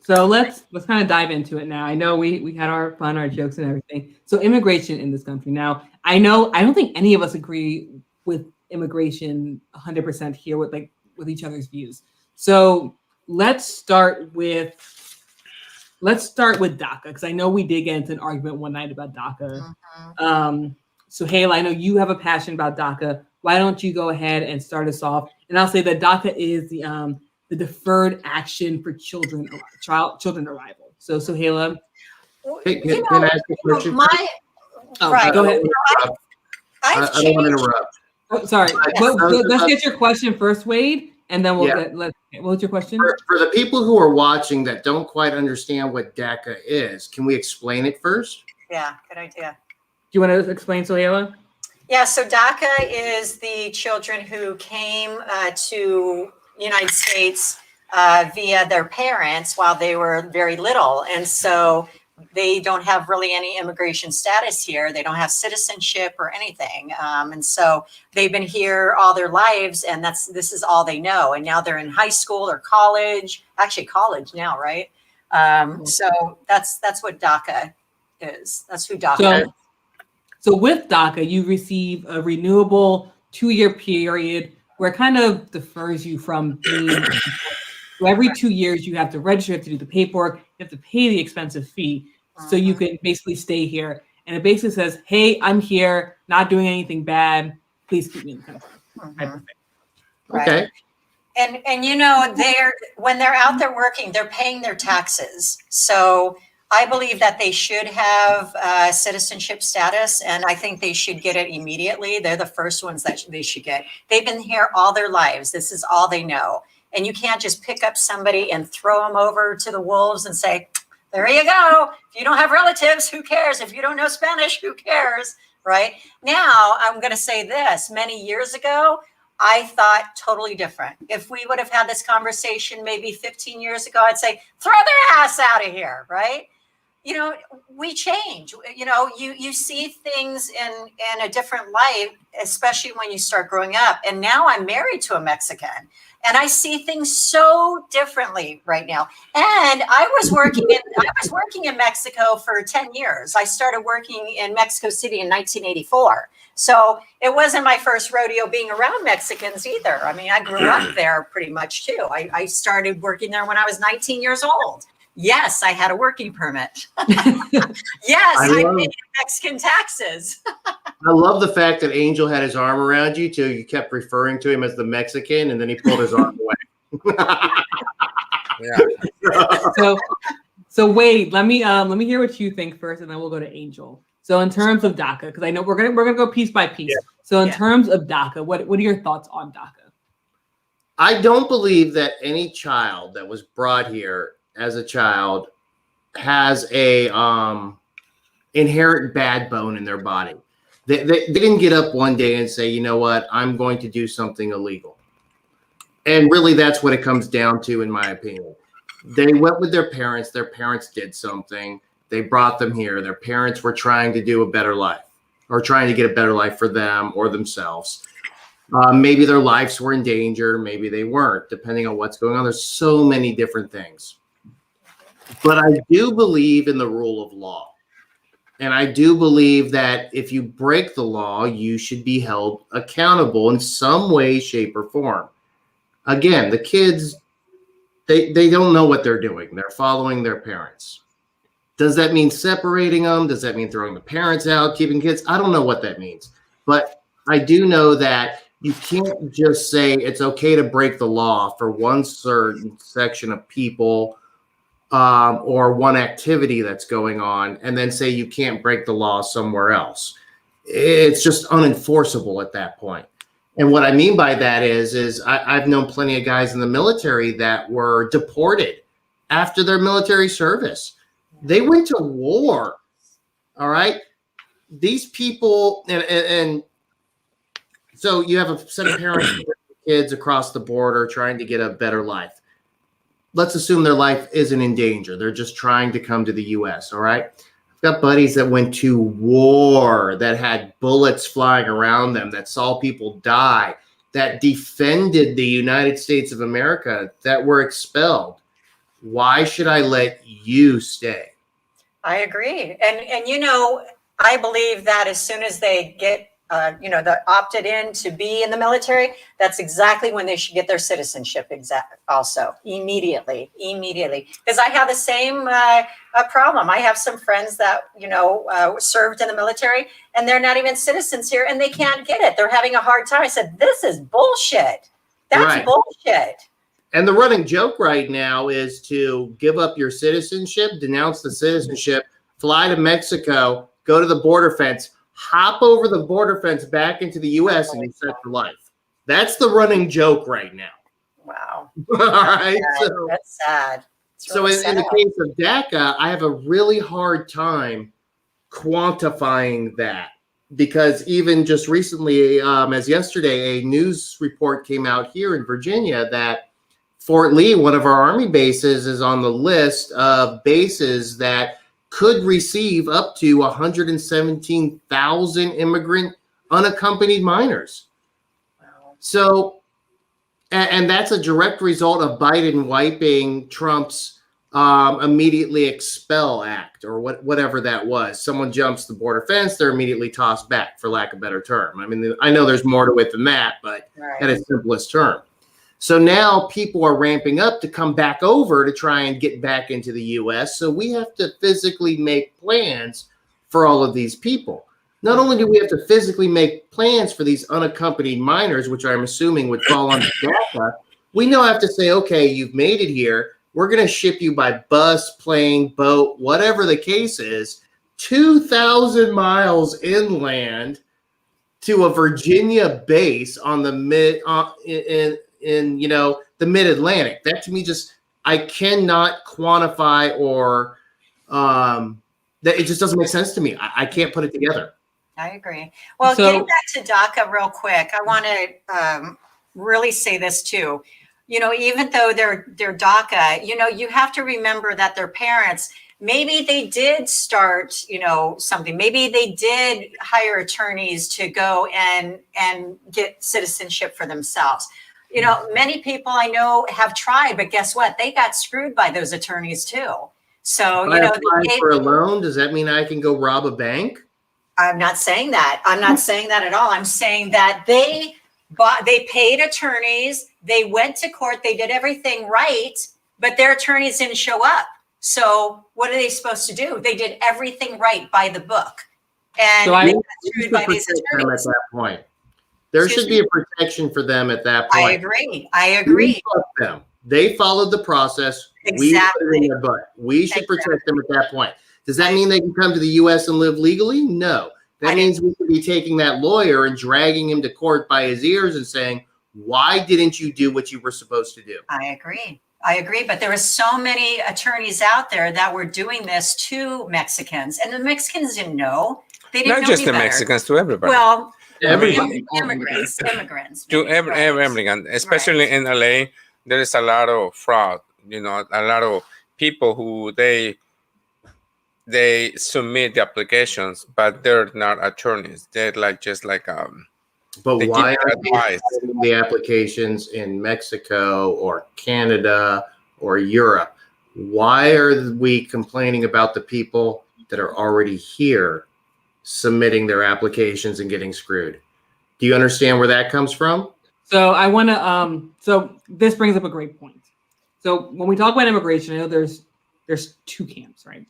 So let's kind of dive into it now. I know we had our fun, our jokes, and everything. So immigration in this country now. I don't think any of us agree with immigration 100% here with each other's views. So let's start with DACA, because I know we did get into an argument one night about DACA. Sohaila, I know you have a passion about DACA. Why don't you go ahead and start us off? And I'll say that DACA is the Deferred Action for Children Arrival. So Sohaila. Hey, can I ask you a question? Right. Go ahead. I don't want to interrupt. Oh, sorry. Let's get your question first, Wade, and then what's your question? For the people who are watching that don't quite understand what DACA is, can we explain it first? Yeah, good idea. Do you want to explain, Sohaila? Yeah, so DACA is the children who came to United States via their parents while they were very little. And so they don't have really any immigration status here. They don't have citizenship or anything. And so they've been here all their lives, and this is all they know. And now they're in high school or college, actually college now, right? So that's what DACA is. That's who DACA is. So with DACA, you receive a renewable 2-year period where it kind of defers you from being. So every 2 years, you have to register, you have to do the paperwork, you have to pay the expensive fee, so you can basically stay here. And it basically says, "Hey, I'm here, not doing anything bad. Please keep me in the country." Okay. And you know, when they're out there working, they're paying their taxes. So I believe that they should have citizenship status, and I think they should get it immediately. They're the first ones that they should get. They've been here all their lives. This is all they know. And you can't just pick up somebody and throw them over to the wolves and say, there you go. If you don't have relatives, who cares? If you don't know Spanish, who cares? Right? Now, I'm going to say this. Many years ago, I thought totally different. If we would have had this conversation maybe 15 years ago, I'd say, throw their ass out of here, right? You know, we change. You know, you see things in a different light, especially when you start growing up. And now I'm married to a Mexican, and I see things so differently right now. And I was working in Mexico for 10 years. I started working in Mexico City in 1984. So it wasn't my first rodeo being around Mexicans either. I mean, I grew up there pretty much too. I started working there when I was 19 years old. Yes, I had a working permit. Yes, I paid Mexican taxes. I love the fact that Angel had his arm around you till you kept referring to him as the Mexican, and then he pulled his arm away. Yeah. So Wade, let me hear what you think first, and then we'll go to Angel. So in terms of DACA, because I know we're gonna go piece by piece. Yeah. So in terms of DACA, what are your thoughts on DACA? I don't believe that any child that was brought here as a child has a inherent bad bone in their body. They didn't get up one day and say, you know what, I'm going to do something illegal. And really, that's what it comes down to, in my opinion. They went with their parents. Their parents did something. They brought them here. Their parents were trying to do a better life, or trying to get a better life for them or themselves. Maybe their lives were in danger. Maybe they weren't, depending on what's going on. There's so many different things. But I do believe in the rule of law. And I do believe that if you break the law, you should be held accountable in some way, shape, or form. Again, the kids, they don't know what they're doing. They're following their parents. Does that mean separating them? Does that mean throwing the parents out, keeping kids? I don't know what that means. But I do know that you can't just say it's okay to break the law for one certain section of people or one activity that's going on and then say you can't break the law somewhere else. It's just unenforceable at that point. And what I mean by that is I've known plenty of guys in the military that were deported after their military service. They went to war. All right. These people, and so you have a set of parents with kids across the border trying to get a better life. Let's assume their life isn't in danger. They're just trying to come to the US. All right. I've got buddies that went to war, that had bullets flying around them, that saw people die, that defended the United States of America, that were expelled. Why should I let you stay? I agree. And you know, I believe that as soon as they get, the opted in to be in the military, that's exactly when they should get their citizenship also immediately. Because I have the same problem. I have some friends that, served in the military and they're not even citizens here and they can't get it. They're having a hard time. I said, this is bullshit. That's Right. bullshit. And the running joke right now is to give up your citizenship, denounce the citizenship, fly to Mexico, go to the border fence, hop over the border fence back into the U.S. and you set for life. That's the running joke right now. Wow. All right. That's sad. So in the case of DACA, I have a really hard time quantifying that because even just recently, as yesterday, a news report came out here in Virginia that Fort Lee, one of our Army bases, is on the list of bases that could receive up to 117,000 immigrant unaccompanied minors. Wow. So, and that's a direct result of Biden wiping Trump's immediately expel act or whatever that was. Someone jumps the border fence, they're immediately tossed back, for lack of a better term. I mean, I know there's more to it than that, but at its simplest term. So now people are ramping up to come back over to try and get back into the U.S. So we have to physically make plans for all of these people. Not only do we have to physically make plans for these unaccompanied minors, which I'm assuming would fall under DACA, we now have to say, okay, you've made it here. We're going to ship you by bus, plane, boat, whatever the case is, 2,000 miles inland to a Virginia base on the in the mid-Atlantic. That to me I cannot quantify or that it just doesn't make sense to me. I can't put it together. I agree. Well, getting back to DACA real quick, I want to really say this too. Even though they're DACA, you have to remember that their parents, maybe they did start, something. Maybe they did hire attorneys to go and get citizenship for themselves. Many people I know have tried, but guess what? They got screwed by those attorneys too. So, I applied for a loan. Does that mean I can go rob a bank? I'm not saying that. I'm not saying that at all. I'm saying that they paid attorneys. They went to court. They did everything right, but their attorneys didn't show up. So what are they supposed to do? They did everything right by the book. And So they got screwed by these attorneys. At that point. There should be a protection for them at that point. I agree. They followed the process. Exactly. We put it in their butt. We should protect them at that point. Does that mean they can come to the U.S. and live legally? No. That means we could be taking that lawyer and dragging him to court by his ears and saying, why didn't you do what you were supposed to do? I agree. But there were so many attorneys out there that were doing this to Mexicans, and the Mexicans didn't know. They didn't know Not just any the better. Mexicans, to everybody. Well, Everybody. immigrants. To everyone, especially in LA, there is a lot of fraud. A lot of people who they submit the applications, but they're not attorneys. They're just like But they why give are advice. they sending the applications in Mexico or Canada or Europe? Why are we complaining about the people that are already here submitting their applications and getting screwed. Do you understand where that comes from? So I want to. So this brings up a great point. So when we talk about immigration, I know there's two camps, right?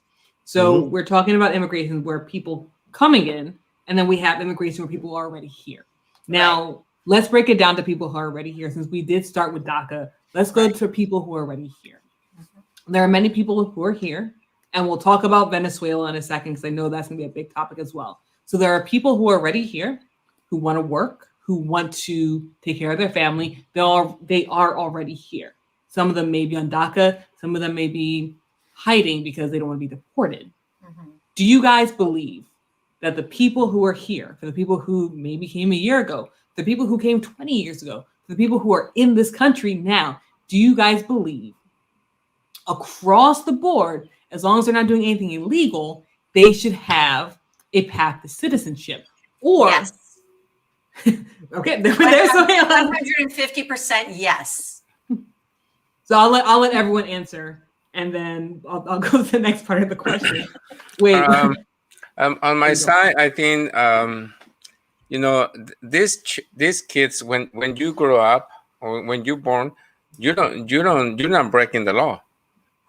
So we're talking about immigration where people coming in, and then we have immigration where people are already here. Now let's break it down to people who are already here. Since we did start with DACA, let's go to people who are already here. There are many people who are here, and we'll talk about Venezuela in a second because I know that's going to be a big topic as well. So there are people who are already here, who want to work, who want to take care of their family. They are already here. Some of them may be on DACA. Some of them may be hiding because they don't want to be deported. Do you guys believe that the people who are here, for the people who maybe came a year ago, the people who came 20 years ago, the people who are in this country now, do you guys believe across the board, as long as they're not doing anything illegal, they should have a path to citizenship? Or Yes. okay, there's Sohaila. 150% yes. So I'll let everyone answer, and then I'll go to the next part of the question. Wait. On my side, I think these kids when you grow up or when you're born, you're not breaking the law.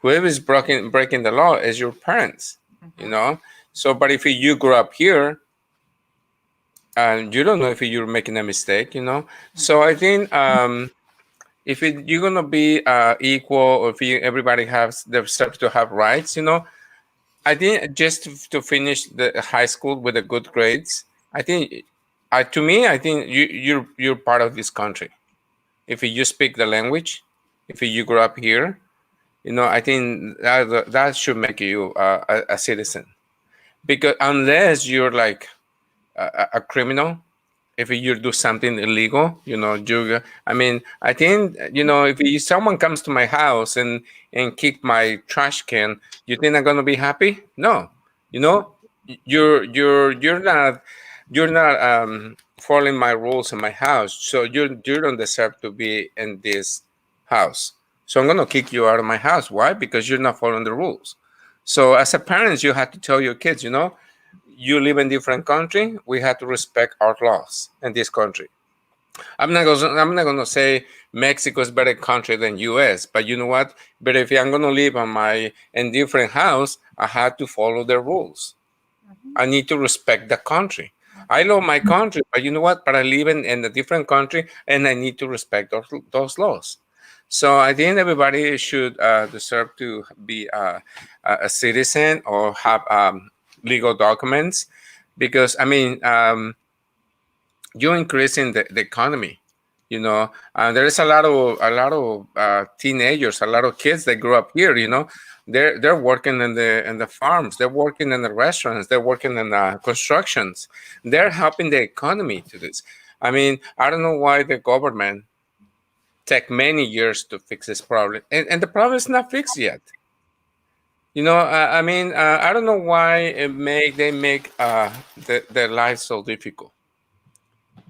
Whoever is breaking the law is your parents. So but if you grow up here and you don't know if you're making a mistake, so I think if you're gonna be equal, or if everybody has deserves to have rights, I think just to finish the high school with the good grades, I think to me I think you're part of this country. If you speak the language, if you grow up here, I think that should make you a citizen. Because unless you're like a criminal, if you do something illegal, I think, if someone comes to my house and kick my trash can, you think I'm gonna be happy? No, you're not following my rules in my house, so you don't deserve to be in this house. So I'm gonna kick you out of my house. Why? Because you're not following the rules. So as a parent, you have to tell your kids, you live in different country. We have to respect our laws in this country. I'm not gonna say Mexico is better country than U.S., but you know what? But if I'm gonna live in different house, I have to follow the rules. I need to respect the country. I love my country, but you know what? But I live in a different country, and I need to respect those laws. So I think everybody should deserve to be a citizen or have legal documents, because you're increasing the economy. There is a lot of teenagers, a lot of kids that grew up here. They're working in the farms, they're working in the restaurants, they're working in the constructions. They're helping the economy to this. I don't know why the government take many years to fix this problem, and the problem is not fixed yet. I don't know why they make their life so difficult.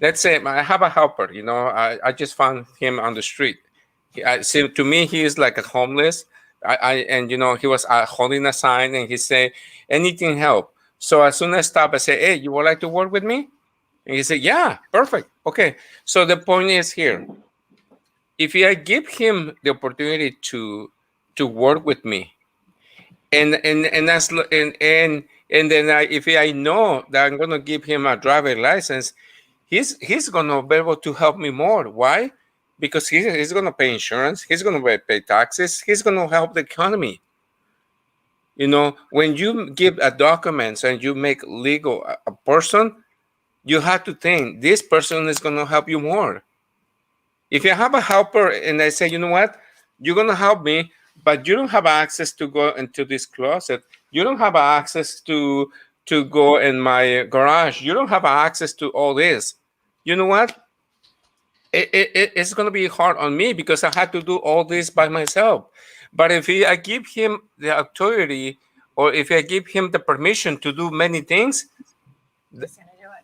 Let's say I have a helper. I just found him on the street. See, to me, he is like a homeless. He was holding a sign, and he say, "Anything help." So as soon as I stop, I say, "Hey, you would like to work with me?" And he said, "Yeah, perfect. Okay." So the point is here: if I give him the opportunity to work with me, and then if I know that I'm gonna give him a driver license, he's gonna be able to help me more. Why? Because he's gonna pay insurance, he's gonna pay taxes, he's gonna help the economy. When you give a documents and you make legal a person, you have to think this person is gonna help you more. If you have a helper and I say, you know what, you're gonna help me, but you don't have access to go into this closet. You don't have access to go in my garage. You don't have access to all this. You know what? It's going to be hard on me because I had to do all this by myself. But if I give him the authority, or if I give him the permission to do many things,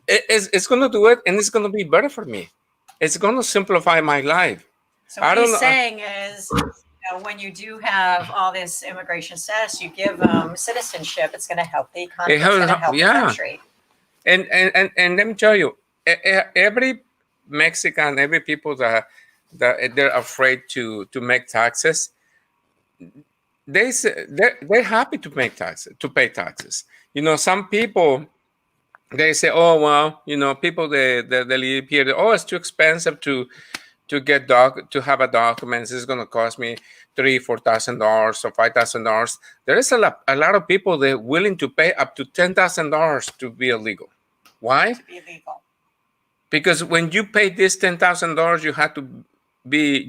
it's going to do it, and it's going to be better for me. It's going to simplify my life. So what he's saying is, when you do have all this immigration status, you give them citizenship. It's going to help the economy. It's going to help the country. And let me tell you, every Mexican, every people that they're afraid to make taxes, they're happy to make taxes, to pay taxes. You know, some people, they say, oh well, you know, people they live here, oh, it's too expensive to have a document. It's going to cost me $3,000-$4,000 or $5,000. There is a lot of people that are willing to pay up to $10,000 to be illegal. Why? To be illegal. Because when you pay this $10,000,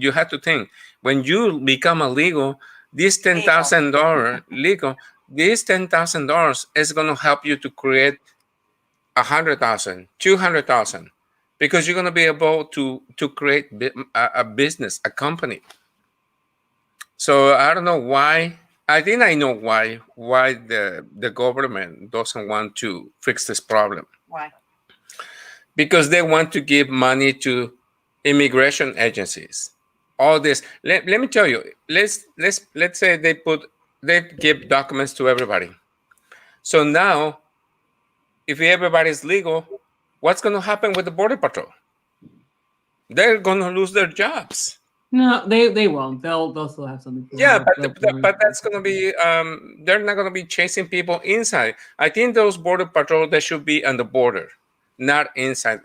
you have to think, when you become illegal, this $10,000 legal, this $10,000 is going to help you to create 100,000, 200,000, because you're going to be able to create a business, a company. So I don't know why. I think I know why the government doesn't want to fix this problem. Why? Because they want to give money to immigration agencies. All this. Let me tell you. Let's say they give documents to everybody. So now, if everybody's legal, what's going to happen with the Border Patrol? They're going to lose their jobs. No, they won't. They'll still have something. Yeah, but that's going to be. They're not going to be chasing people inside. I think those Border Patrol, they should be on the border, not inside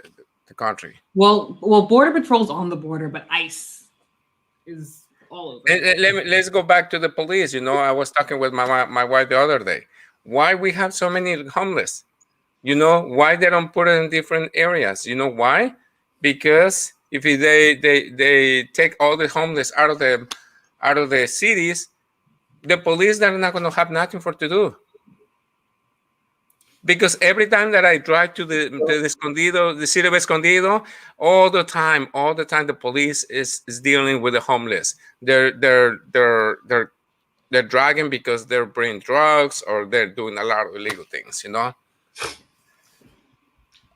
the country. Well, Border Patrol's on the border, but ICE is all over. Let's go back to the police. You know, I was talking with my wife the other day. Why we have so many homeless? You know, why they don't put it in different areas? You know why? Because if they take all the homeless out of the cities, the police, they're not going to have nothing to do. Because every time that I drive to the city of Escondido, all the time, the police is dealing with the homeless. They're dragging because they're bringing drugs or they're doing a lot of illegal things. You know.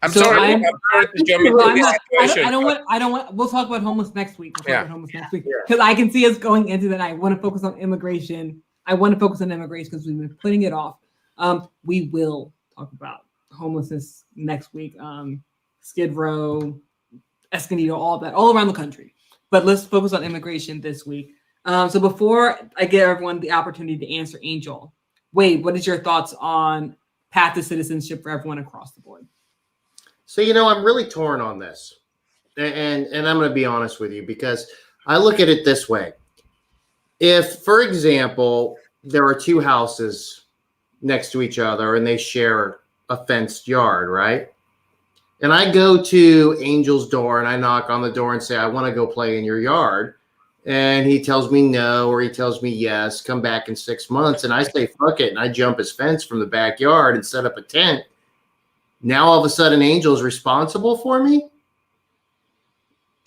I'm sorry to jump into this situation. I don't want. We'll talk about homeless next week. Because I can see us going into that. I want to focus on immigration. Because we've been putting it off. We will talk about homelessness next week. Skid Row, Escondido, all around the country. But let's focus on immigration this week. So before I give everyone the opportunity to answer, Angel, Wade, what is your thoughts on path to citizenship for everyone across the board? So, you know, I'm really torn on this. And I'm going to be honest with you, because I look at it this way. If, for example, there are two houses next to each other and they share a fenced yard, right? And I go to Angel's door and I knock on the door and say, I want to go play in your yard. And he tells me no, or he tells me yes, come back in 6 months. And I say, fuck it. And I jump his fence from the backyard and set up a tent. Now all of a sudden Angel's responsible for me?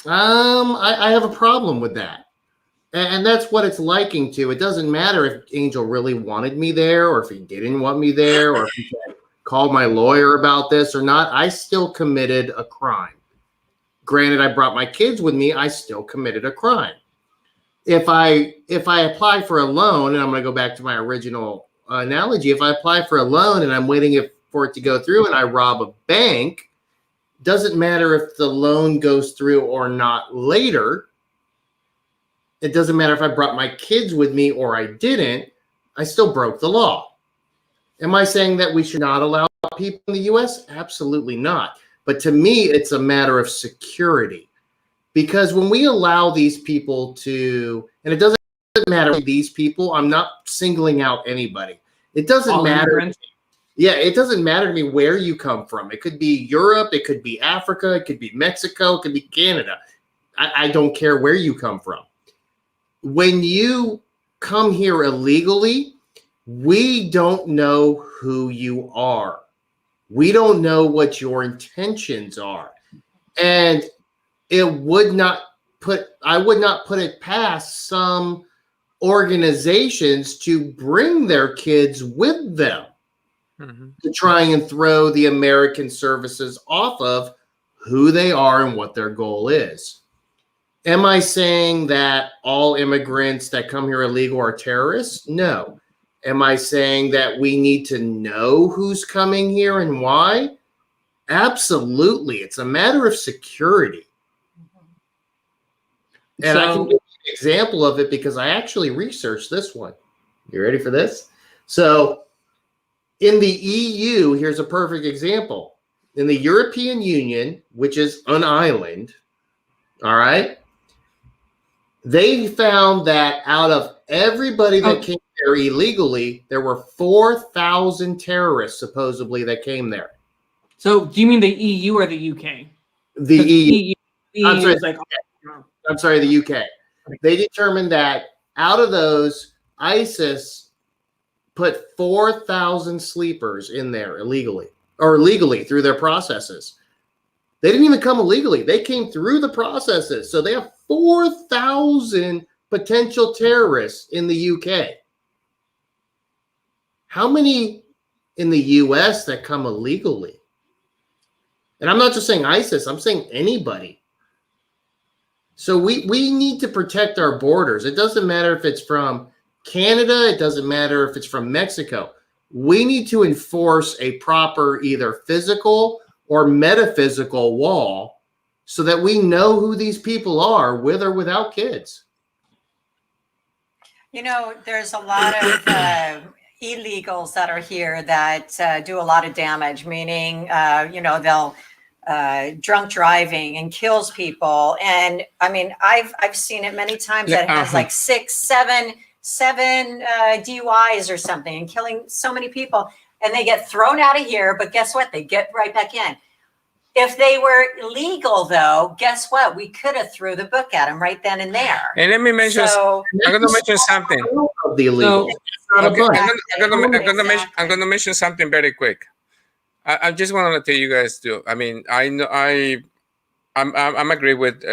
I have a problem with that. And that's what it's liking to. It doesn't matter if Angel really wanted me there or if he didn't want me there or if he called my lawyer about this or not. I still committed a crime. Granted, I brought my kids with me. I still committed a crime. If I apply for a loan, and I'm going to go back to my original analogy, if I apply for a loan and I'm waiting for it to go through and I rob a bank, doesn't matter if the loan goes through or not later. It doesn't matter if I brought my kids with me or I didn't. I still broke the law. Am I saying that we should not allow people in the U.S.? Absolutely not. But to me, it's a matter of security. Because when we allow these people to, and it doesn't matter these people, I'm not singling out anybody. It doesn't matter. Yeah, it doesn't matter to me where you come from. It could be Europe, it could be Africa, it could be Mexico, it could be Canada. I don't care where you come from. When you come here illegally, we don't know who you are. We don't know what your intentions are. And I would not put it past some organizations to bring their kids with them. To try and throw the American services off of who they are and what their goal is. Am I saying that all immigrants that come here illegal are terrorists? No. Am I saying that we need to know who's coming here and why? Absolutely. It's a matter of security. And I can give you an example of it because I actually researched this one. You ready for this? So in the EU, here's a perfect example. In the European Union, which is an island, all right, they found that out of everybody that came there illegally, there were 4,000 terrorists supposedly that came there. So do you mean the EU or the UK? The EU. I'm sorry, is like, I'm sorry, the UK. They determined that out of those, ISIS put 4,000 sleepers in there illegally or legally through their processes. They didn't even come illegally. They came through the processes. So they have 4,000 potential terrorists in the UK. How many in the US that come illegally? And I'm not just saying ISIS, I'm saying anybody. So we need to protect our borders. It doesn't matter if it's from Canada. It doesn't matter if it's from Mexico. We need to enforce a proper either physical or metaphysical wall so that we know who these people are with or without kids. You know, there's a lot of illegals that are here that do a lot of damage, meaning, you know, they'll drunk driving and kills people. And I mean, I've seen it many times that has like 6, 7 DUIs or something and killing so many people, and they get thrown out of here. But guess what? They get right back in. If they were illegal, though, guess what? We could have threw the book at them right then and there. And let me mention, I'm going to mention something. The illegal. I'm going to mention something very quick. I just want to tell you guys too. I mean, I know I'm agree with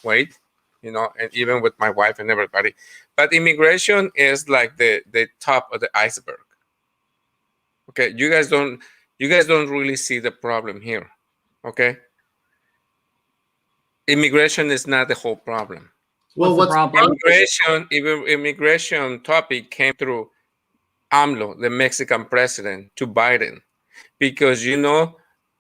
Wade, you know, and even with my wife and everybody. But immigration is like the top of the iceberg. Okay, you guys don't really see the problem here. Okay, immigration is not the whole problem. Well, what's the problem? Immigration topic came through AMLO, the Mexican president, to Biden, because you know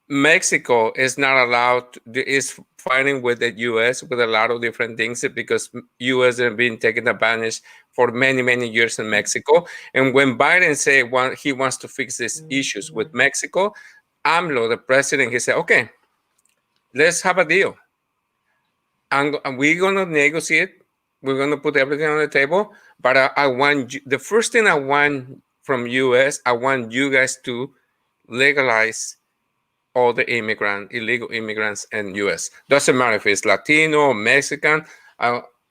Mexico is not allowed is fighting with the U.S. with a lot of different things because U.S. has been taking advantage for many years in Mexico. And when Biden said he wants to fix these issues with Mexico, AMLO, the president, he said, okay, let's have a deal. And we're going to negotiate. We're going to put everything on the table. But I want you, the first thing I want from U.S., I want you guys to legalize all the illegal immigrants in U.S. Doesn't matter if it's Latino, Mexican.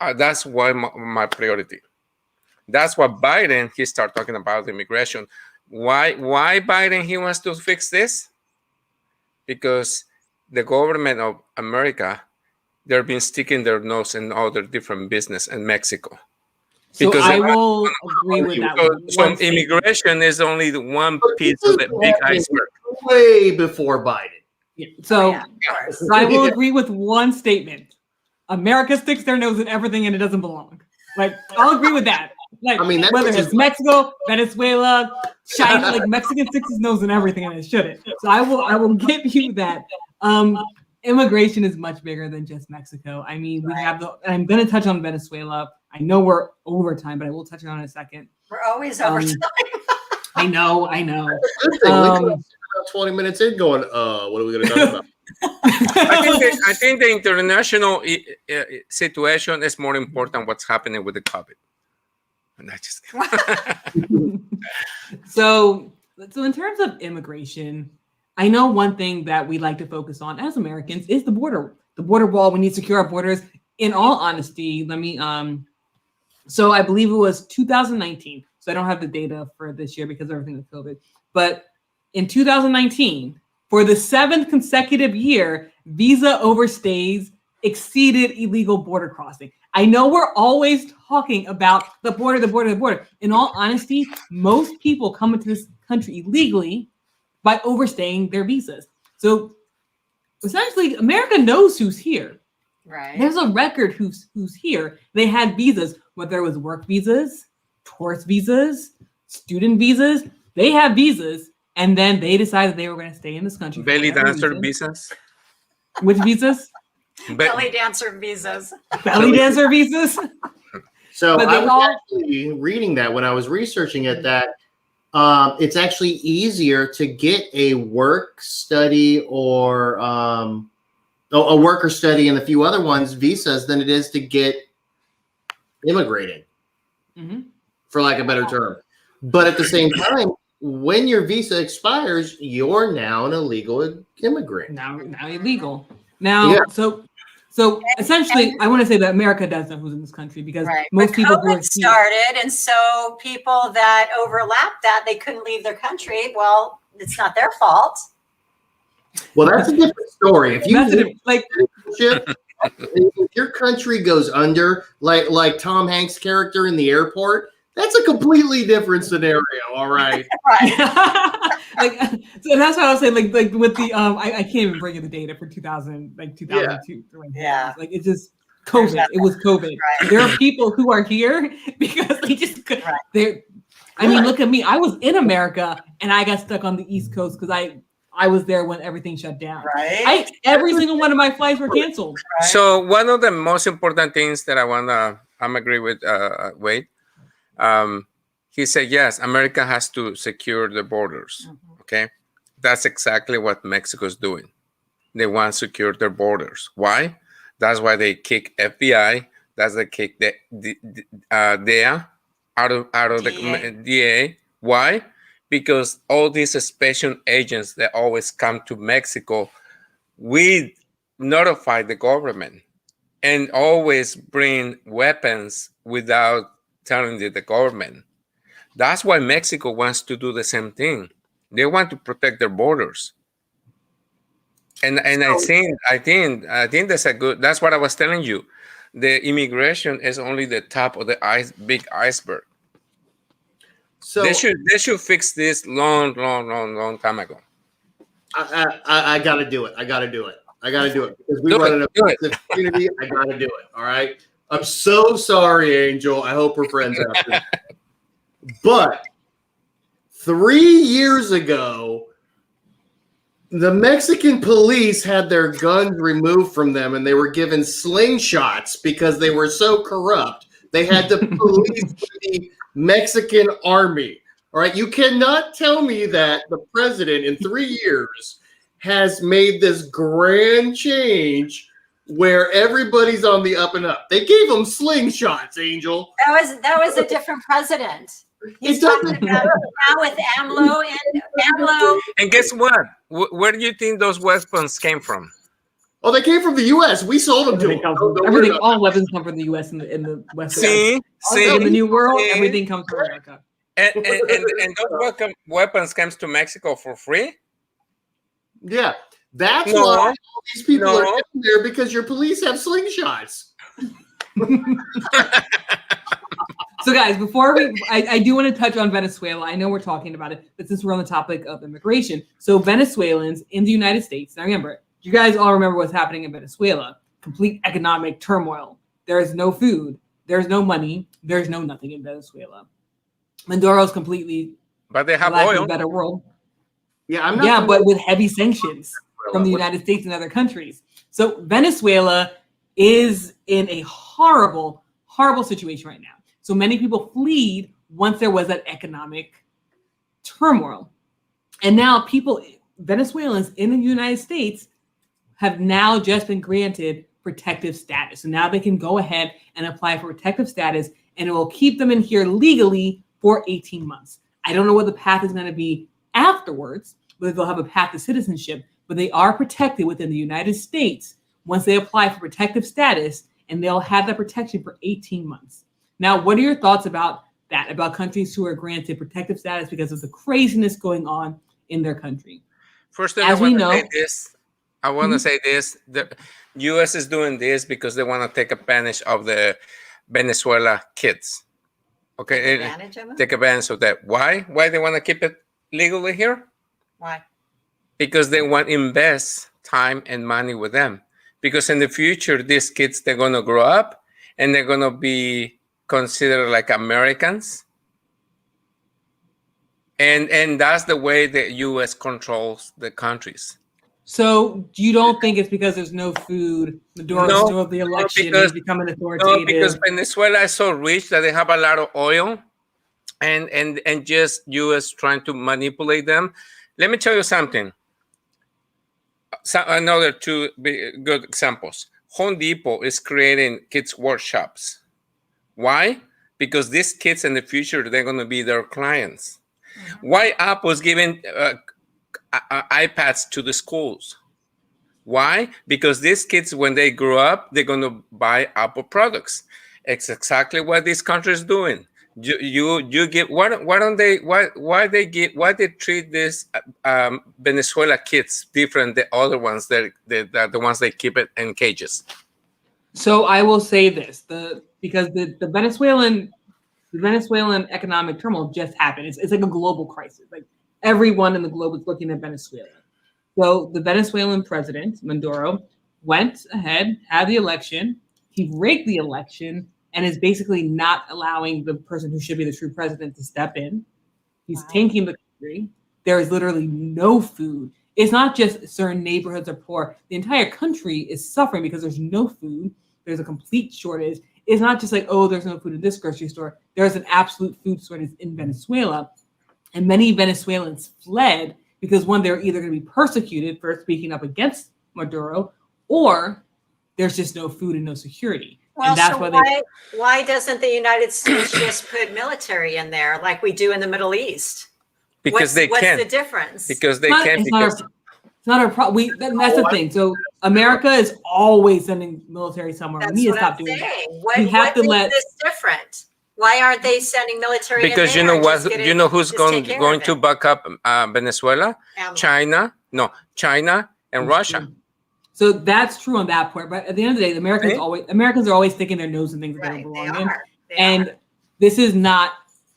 That's why my priority. That's why Biden, he started talking about immigration. Why Biden, he wants to fix this? Because the government of America, they've been sticking their nose in all their different business in Mexico. Because I will agree with that. So immigration is only the one piece of the big iceberg. Way before Biden. Yeah. So I will agree with one statement. America sticks their nose in everything and it doesn't belong. Like, I'll agree with that. Like, I mean, whether it's Mexico, Venezuela, China, like Mexican sticks his nose in everything and it shouldn't. So I will give you that. Immigration is much bigger than just Mexico. I mean, we have and I'm going to touch on Venezuela. I know we're over time, but I will touch on it in a second. We're always over time. I know. About 20 minutes in going, what are we going to talk about? I think the international situation is more important what's happening with the COVID. And that's just so in terms of immigration, I know one thing that we like to focus on as Americans is the border wall. We need to secure our borders. In all honesty, let me so I believe it was 2019. So I don't have the data for this year because of everything with COVID. But in 2019, for the 7th consecutive year, visa overstays exceeded illegal border crossing. I know we're always talking about the border. In all honesty, most people come into this country illegally by overstaying their visas. So essentially, America knows who's here. Right. There's a record who's here. They had visas, whether it was work visas, tourist visas, student visas. They have visas, and then they decided they were going to stay in this country. for Belly whatever dancer reason. visas. Which visas? Belly dancer visas. Belly dancer visas. So But I they was all- actually reading that when I was researching it, that it's actually easier to get a work study or a worker study and a few other ones visas than it is to get immigrating, for lack of a better term. But at the same time, when your visa expires, you're now an illegal immigrant. Now illegal. Now, Yeah. so essentially, I want to say that America does know who's in this country because Right. most But people who are COVID started, and so people that overlapped that, they couldn't leave their country. Well, it's not their fault. Well, that's a different story. If you That's leave it. Like, citizenship, if your country goes under, like Tom Hanks' character in the airport, that's a completely different scenario. All right. Right. like, so that's what I was saying. Like with the I can't even bring you the data for 2002. Yeah. Like it's just COVID. It was COVID. Right. There are people who are here because they just could. Right. They're. I mean, look at me. I was in America and I got stuck on the East Coast because I was there when everything shut down. Right. Every single one of my flights were canceled. Right. So one of the most important things that I'm agree with Wade. He said, yes, America has to secure the borders. Okay. That's exactly what Mexico is doing. They want to secure their borders. Why? That's why they kick FBI. That's why they kick the DEA out of the DA. Why? Because all these special agents that always come to Mexico, we notify the government and always bring weapons without telling the government. That's why Mexico wants to do the same thing. They want to protect their borders. And I think that's a good. That's what I was telling you. The immigration is only the top of the big iceberg. So They should fix this long time ago. I got to do it. I got to do it because we run an aggressive community. I got to do it. All right. I'm so sorry, Angel. I hope we're friends after. But 3 years ago, the Mexican police had their guns removed from them and they were given slingshots because they were so corrupt. They had to police the Mexican army. All right. You cannot tell me that the president in 3 years has made this grand change where everybody's on the up and up. They gave them slingshots, Angel. That was a different president. He's talking about now with AMLO and AMLO. And guess what? Where do you think those weapons came from? Oh, they came from the U.S. We sold them to them. Everything, all weapons come from the U.S. in the West. See, in the New World, everything comes from America. And those weapons comes to Mexico for free. Yeah, that's why all these people are down there because your police have slingshots. So, guys, before I do want to touch on Venezuela. I know we're talking about it, but since we're on the topic of immigration, so Venezuelans in the United States. Now, remember, you guys all remember what's happening in Venezuela: complete economic turmoil. There is no food. There's no money. There's no nothing in Venezuela. Maduro's completely. But they have oil. oil. A better world. Yeah, I'm not. But with heavy sanctions from the United States and other countries. So Venezuela is in a horrible, horrible situation right now. So many people fled once there was that economic turmoil. And now Venezuelans in the United States have now just been granted protective status. So now they can go ahead and apply for protective status, and it will keep them in here legally for 18 months. I don't know what the path is going to be afterwards, whether they'll have a path to citizenship, but they are protected within the United States once they apply for protective status, and they'll have that protection for 18 months. Now, what are your thoughts about that, about countries who are granted protective status because of the craziness going on in their country? First thing As we know, I want to say this. The U.S. is doing this because they want to take advantage of the Venezuela kids. Okay, take advantage of that. Why? Why they want to keep it legally here? Why? Because they want to invest time and money with them. because in the future, these kids, they're going to grow up and they're going to be considered like Americans. And that's the way the U.S. controls the countries. So you don't think it's because there's no food, Maduro's No, still at the election, because- he's becoming authoritative? No, because Venezuela is so rich that they have a lot of oil, and just U.S. trying to manipulate them. Let me tell you something. Another two good examples. Home Depot is creating kids workshops. Why? Because these kids in the future, they're going to be their clients. Why Apple's giving iPads to the schools? Why? Because these kids, when they grow up, they're going to buy Apple products. It's exactly what this country is doing. You give why they treat this Venezuela kids different than other ones that the ones they keep it in cages. So I will say this: because the Venezuelan economic turmoil just happened. It's like a global crisis. Like everyone in the globe is looking at Venezuela. So the Venezuelan president Maduro went ahead, had the election. He rigged the election and is basically not allowing the person who should be the true president to step in. He's tanking the country. There is literally no food. It's not just certain neighborhoods are poor. The entire country is suffering because there's no food. There's a complete shortage. It's not just like, oh, there's no food in this grocery store. There's an absolute food shortage in Venezuela. And many Venezuelans fled because, one, they're either going to be persecuted for speaking up against Maduro, or there's just no food and no security. Well, and that's so why doesn't the United States just put military in there like we do in the Middle East? Because they what's can. the difference? Because they can. It's not our problem. That's the thing. So America is always sending military somewhere. That's we need to what stop I'm doing saying. that. We have to let this different. Why aren't they sending military because in you there? know what? You know who's going to it? back up Venezuela? China and Russia. So that's true on that point. But at the end of the day, Americans are always sticking their nose in things that they don't belong in. And this is not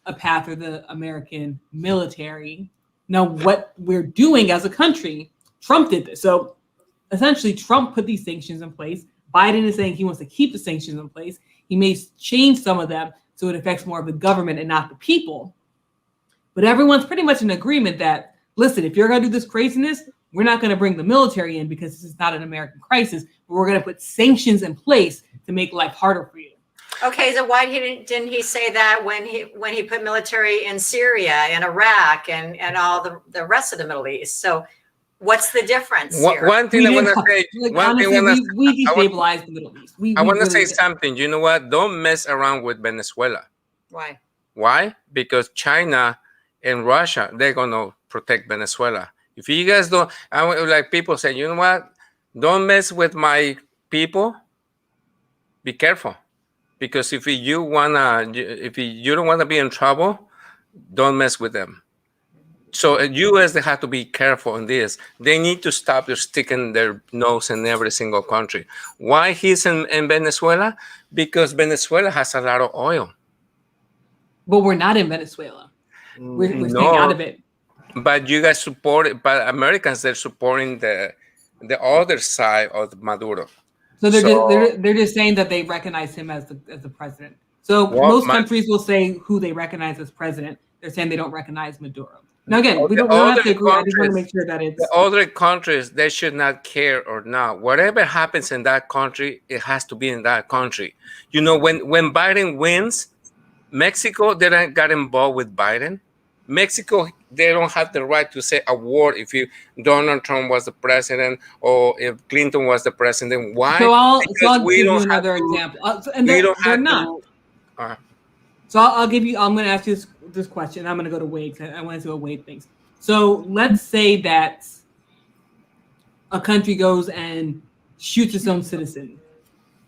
a path for the American military. Now, what we're doing as a country, Trump did this. So essentially, Trump put these sanctions in place. Biden is saying he wants to keep the sanctions in place. He may change some of them so it affects more of the government and not the people. But everyone's pretty much in agreement that, listen, if you're going to do this craziness, we're not going to bring the military in because this is not an American crisis, but we're going to put sanctions in place to make life harder for you. Okay, so why didn't he say that when he put military in Syria and Iraq and all the rest of the Middle East? So what's the difference here? One thing I want to say, we destabilized the Middle East. I want to say something. You know what? Don't mess around with Venezuela. Why? Why? Because China and Russia, they're going to protect Venezuela. If you guys don't, like people say, you know what? Don't mess with my people. Be careful. Because if you don't want to be in trouble, don't mess with them. So U.S. they have to be careful in this. They need to stop sticking their nose in every single country. Why he's in Venezuela? Because Venezuela has a lot of oil. But we're not in Venezuela. We're staying out of it. But you guys support it. But Americans, they're supporting the other side of Maduro. So they're just saying that they recognize him as the president. So most countries will say who they recognize as president. They're saying they don't recognize Maduro. Now again, we don't have to agree. I just want to make sure that it's the other countries, they should not care or not. Whatever happens in that country, it has to be in that country. You know, when Biden wins, Mexico didn't get involved with Biden. Mexico, they don't have the right to say a word if Donald Trump was the president or if Clinton was the president. Why? So I'll give you another example. And they're not. So I'll give you. I'm going to ask you this question. I'm going to go to Wade. I want to see what Wade thinks. So let's say that a country goes and shoots its own citizen,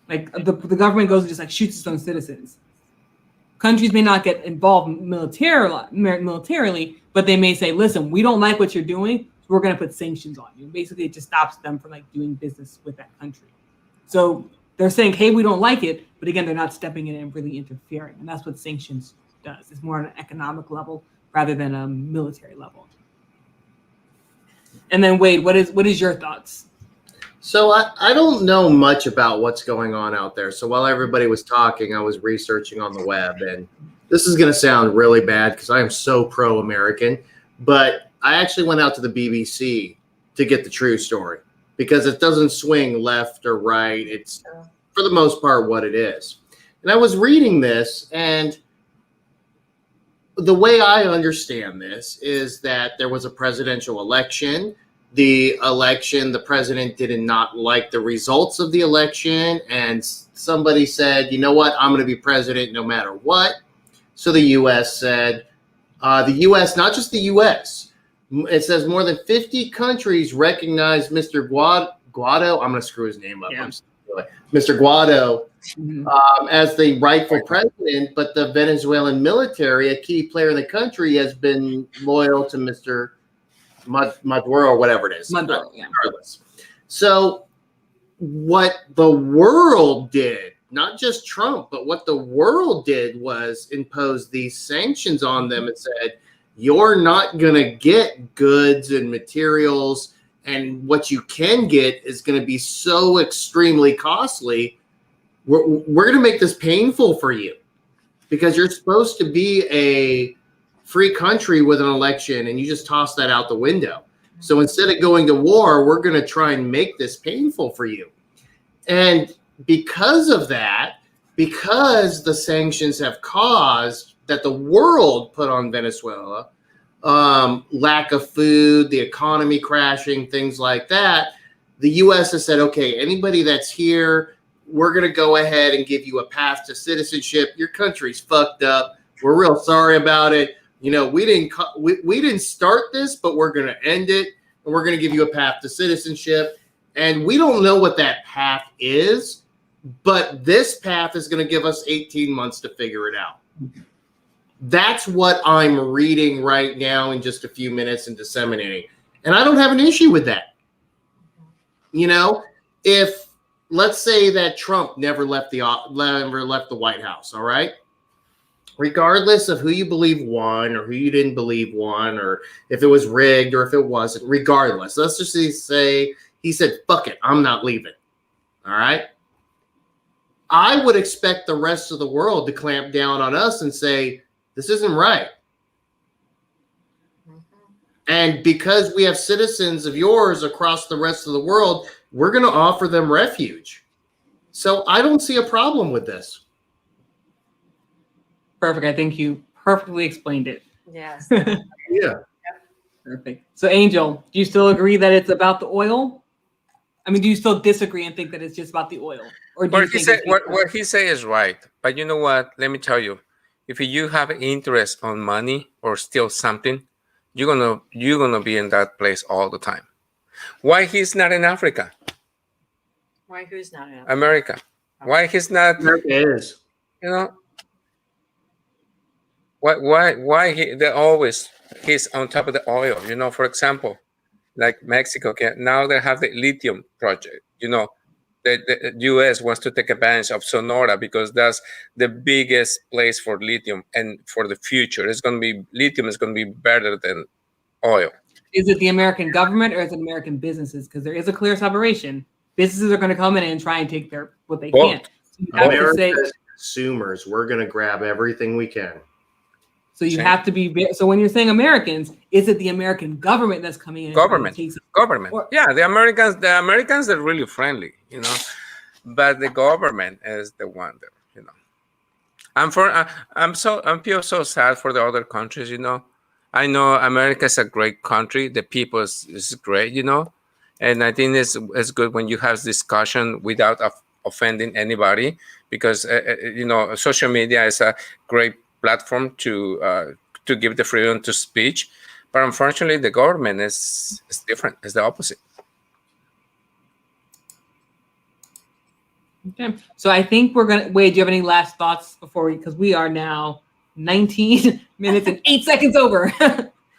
like the government goes and just like shoots its own citizens. Countries may not get involved militarily, but they may say, listen, we don't like what you're doing, so we're going to put sanctions on you. Basically, it just stops them from like doing business with that country. So they're saying, hey, we don't like it, but again, they're not stepping in and really interfering. And that's what sanctions does. It's more on an economic level rather than a military level. And then Wade, what is your thoughts? So I don't know much about what's going on out there. So while everybody was talking, I was researching on the web, and this is going to sound really bad because I am so pro-American, but I actually went out to the BBC to get the true story because it doesn't swing left or right. It's for the most part what it is. And I was reading this, and the way I understand this is that there was a presidential election. The election, the president did not like the results of the election, and somebody said, you know what, I'm going to be president no matter what. So the U.S. said, the U.S., not just the U.S., it says more than 50 countries recognize Mr. Guaido. I'm going to screw his name up. Yeah. Mr. Guaido as the rightful president, but the Venezuelan military, a key player in the country, has been loyal to Mr. Maduro or whatever it is. Maduro, yeah. Regardless. So what the world did, not just Trump, but what the world did was impose these sanctions on them and said, you're not going to get goods and materials, and what you can get is going to be so extremely costly. We're going to make this painful for you because you're supposed to be a free country with an election, and you just toss that out the window. So instead of going to war, we're going to try and make this painful for you. And because of that, because the sanctions have caused that the world put on Venezuela, lack of food, the economy crashing, things like that, the U.S. has said, okay, anybody that's here, we're going to go ahead and give you a path to citizenship. Your country's fucked up. We're real sorry about it. You know, we didn't start this, but we're going to end it, and we're going to give you a path to citizenship. And we don't know what that path is, but this path is going to give us 18 months to figure it out. That's what I'm reading right now in just a few minutes and disseminating. And I don't have an issue with that. You know, if let's say that Trump never left the White House, all right? Regardless of who you believe won or who you didn't believe won, or if it was rigged or if it wasn't, regardless, let's just say he said, fuck it, I'm not leaving. All right? I would expect the rest of the world to clamp down on us and say, this isn't right. And because we have citizens of yours across the rest of the world, we're going to offer them refuge. So I don't see a problem with this. Perfect. I think you perfectly explained it. Yes. Yeah. Perfect. So Angel, do you still agree that it's about the oil? I mean, do you still disagree and think that it's just about the oil? Or do you think what he say is right. But you know what? Let me tell you. If you have interest on money or steal something, you're gonna be in that place all the time. Why he's not in Africa? Why who's not in America? Why he's not? America is. You know. Why he's on top of the oil? You know, for example, like Mexico now they have the lithium project. You know, the U.S. wants to take advantage of Sonora because that's the biggest place for lithium, and for the future, lithium is going to be better than oil. Is it the American government or is it American businesses? Because there is a clear separation. Businesses are going to come in and try and take what they can. So you have to say, consumers, we're going to grab everything we can. So you have to be. So when you're saying Americans, is it the American government that's coming in? Government. Yeah, the Americans are really friendly, you know, but the government is the one that, you know. I feel so sad for the other countries, you know. I know America is a great country. The people is great, you know, and I think it's good when you have discussion without offending anybody, because you know, social media is a great platform to give the freedom to speech, but unfortunately the government is different. It's the opposite. Okay, so I think we're gonna wait. Do you have any last thoughts because we are now 19 minutes and 8 seconds over.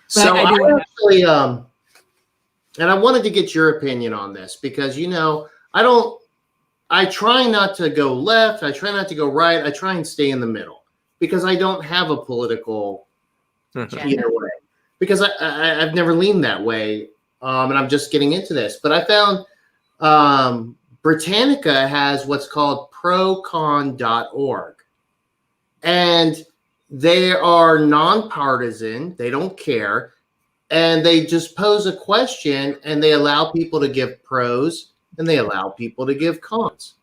So I actually and I wanted to get your opinion on this because, you know, I try not to go left, I try not to go right, I try and stay in the middle. Because I don't have a political either way. Because I've never leaned that way, and I'm just getting into this. But I found Britannica has what's called procon.org. And they are nonpartisan. They don't care. And they just pose a question and they allow people to give pros and they allow people to give cons.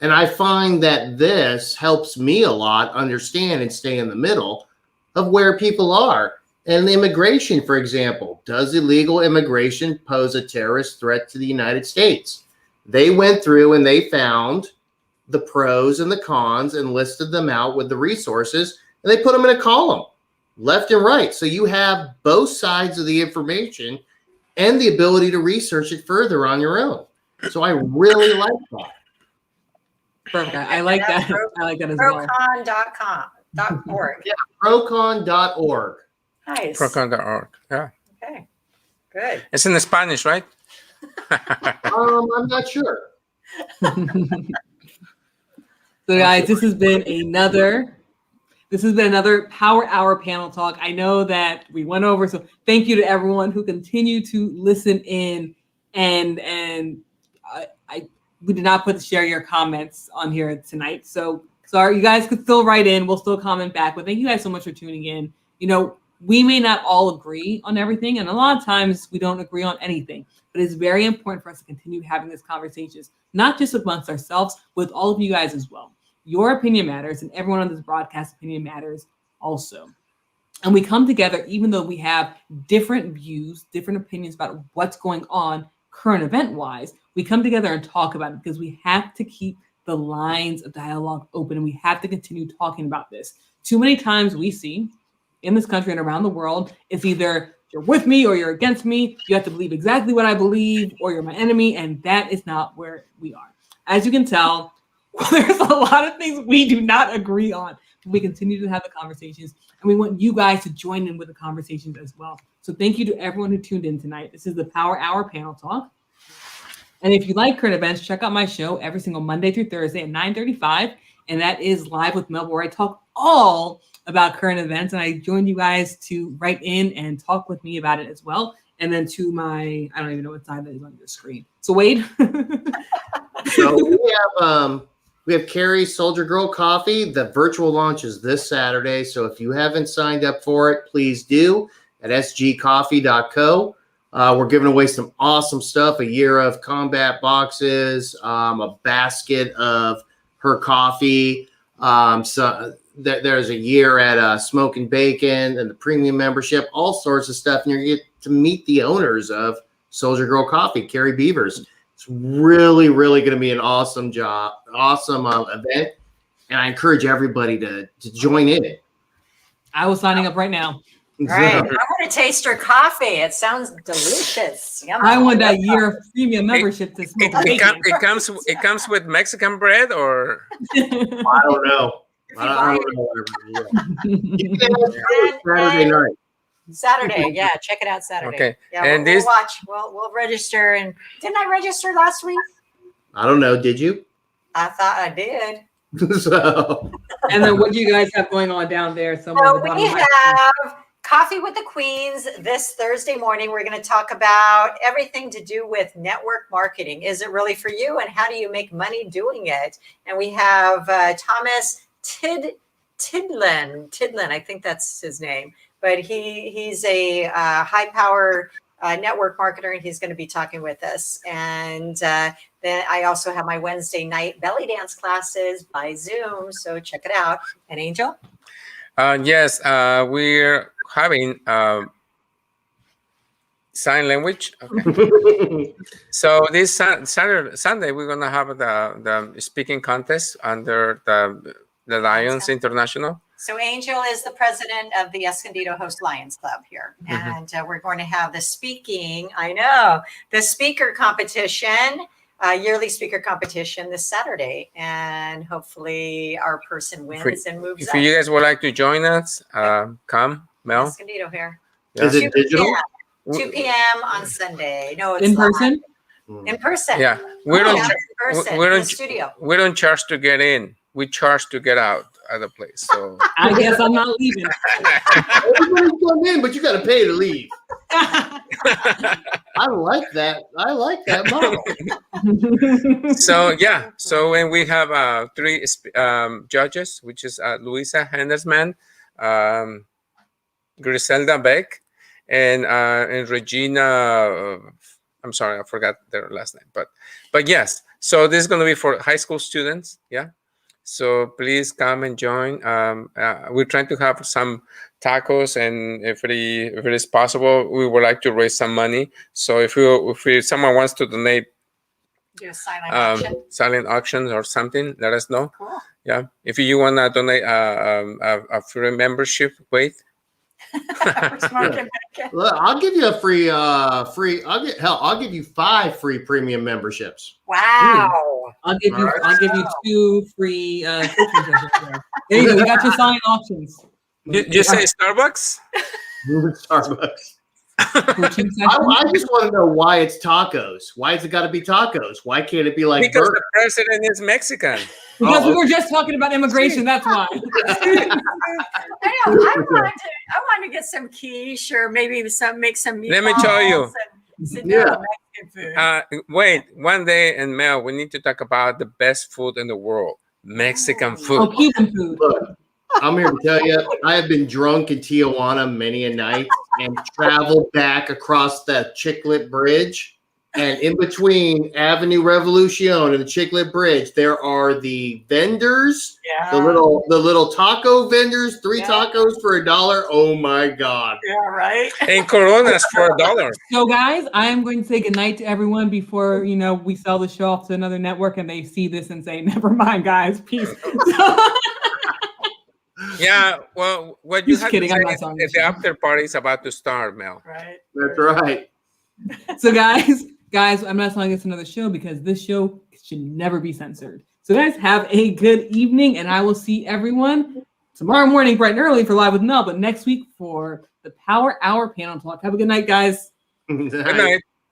And I find that this helps me a lot understand and stay in the middle of where people are. And immigration, for example, does illegal immigration pose a terrorist threat to the United States? They went through and they found the pros and the cons and listed them out with the resources, and they put them in a column, left and right. So you have both sides of the information and the ability to research it further on your own. So I really like that. Perfect. I like that. I like that as well. Procon.org. Yeah, procon.org. Nice. Procon.org. Yeah. Okay. Good. It's in Spanish, right? I'm not sure. So guys, this has been another Power Hour panel talk. I know that we went over, so thank you to everyone who continued to listen in. And we did not put the share your comments on here tonight. So sorry, you guys could still write in. We'll still comment back. But thank you guys so much for tuning in. You know, we may not all agree on everything, and a lot of times we don't agree on anything. But it's very important for us to continue having these conversations, not just amongst ourselves, with all of you guys as well. Your opinion matters, and everyone on this broadcast opinion matters also. And we come together, even though we have different views, different opinions about what's going on current event-wise, we come together and talk about it because we have to keep the lines of dialogue open, and we have to continue talking about this. Too many times we see in this country and around the world, it's either you're with me or you're against me. You have to believe exactly what I believe, or you're my enemy, and that is not where we are. As you can tell, there's a lot of things we do not agree on. We continue to have the conversations, and we want you guys to join in with the conversations as well. So thank you to everyone who tuned in tonight. This is the Power Hour Panel Talk. And if you like current events, check out my show every single Monday through Thursday at 9:35, and that is Live with Mel, where I talk all about current events, and I joined you guys to write in and talk with me about it as well. And then to my, I don't even know what side that is on your screen. So Wade. So we have Carrie's Soldier Girl Coffee. The virtual launch is this Saturday. So if you haven't signed up for it, please do at sgcoffee.co. We're giving away some awesome stuff, a year of combat boxes, a basket of her coffee. So there's a year at Smoke and Bacon and the premium membership, all sorts of stuff. And you get to meet the owners of Soldier Girl Coffee, Carrie Beavers. It's really, really going to be an awesome event. And I encourage everybody to join in. I was signing up right now. Right. I want to taste your coffee. It sounds delicious. Yum. I want that year of premium membership to smoke bacon. It comes with Mexican bread, or I don't know. I don't know. Saturday night. Saturday, yeah. Check it out Saturday. Okay. Yeah, and we'll watch. We'll register. And didn't I register last week? I don't know. Did you? I thought I did. So. And then what do you guys have going on down there? So we have Coffee with the Queens this Thursday morning. We're going to talk about everything to do with network marketing. Is it really for you? And how do you make money doing it? And we have Thomas Tidlin, I think that's his name. But he's a high power network marketer, and he's going to be talking with us. And then I also have my Wednesday night belly dance classes by Zoom. So check it out. And Angel? Yes, we're having sign language. Okay. So this Sunday, we're going to have the speaking contest under the Lions International. So Angel is the president of the Escondido Host Lions Club here. And we're going to have the speaker competition, yearly speaker competition this Saturday. And hopefully our person wins and moves up. If you guys would like to join us, come, Mel. Escondido here. Yeah. Is it digital? 2 p.m. on Sunday. No, it's in person? In person. Yeah. in person, in the studio. We don't charge to get in. We charge to get out. at the place. So I guess I'm not leaving. Everybody's come in, but you got to pay to leave. I like that. I like that model. so yeah. So when we have 3 judges, which is Luisa Hendersman, Griselda Beck, and Regina. I'm sorry, I forgot their last name, but yes. So this is going to be for high school students. Yeah. So please come and join. We're trying to have some tacos, and if it is possible, we would like to raise some money. So if someone wants to donate, Do a silent auctions or something, let us know. Cool. Yeah. If you want to donate a free membership, wait. Look, I'll give you a free. I'll give you 5 free premium memberships. Wow. I'll give you 2 free coaching sessions. There you go. You got your silent options. You say Starbucks? Starbucks. Coaching session. I just want to know why it's tacos. Why has it got to be tacos? Why can't it be like Because burger? the president is Mexican. Because we were just talking about immigration. That's why. I want to get some quiche or maybe make some meatballs. Let me tell you. Yeah. Mexican food. Wait, one day in Mel, we need to talk about the best food in the world, Mexican Oh, food. Cuban food. Look, I'm here to tell you, I have been drunk in Tijuana many a night and traveled back across the Chiclet Bridge. And in between Avenue Revolucion and the Chiclet Bridge, there are the vendors, the little taco vendors, 3 tacos for $1. Oh my God. Yeah, right. And Coronas for $1. So, guys, I am going to say goodnight to everyone before we sell the show off to another network and they see this and say, "Never mind, guys, peace." Yeah, well, what you Just have kidding, to I'm say not is selling that this the show. after party is about to start, Mel. Right. That's right. So, guys, I'm not selling this another show because this show should never be censored. So, guys, have a good evening, and I will see everyone tomorrow morning, bright and early for Live with Mel, but next week for the Power Hour panel talk. Have a good night, guys. Good night.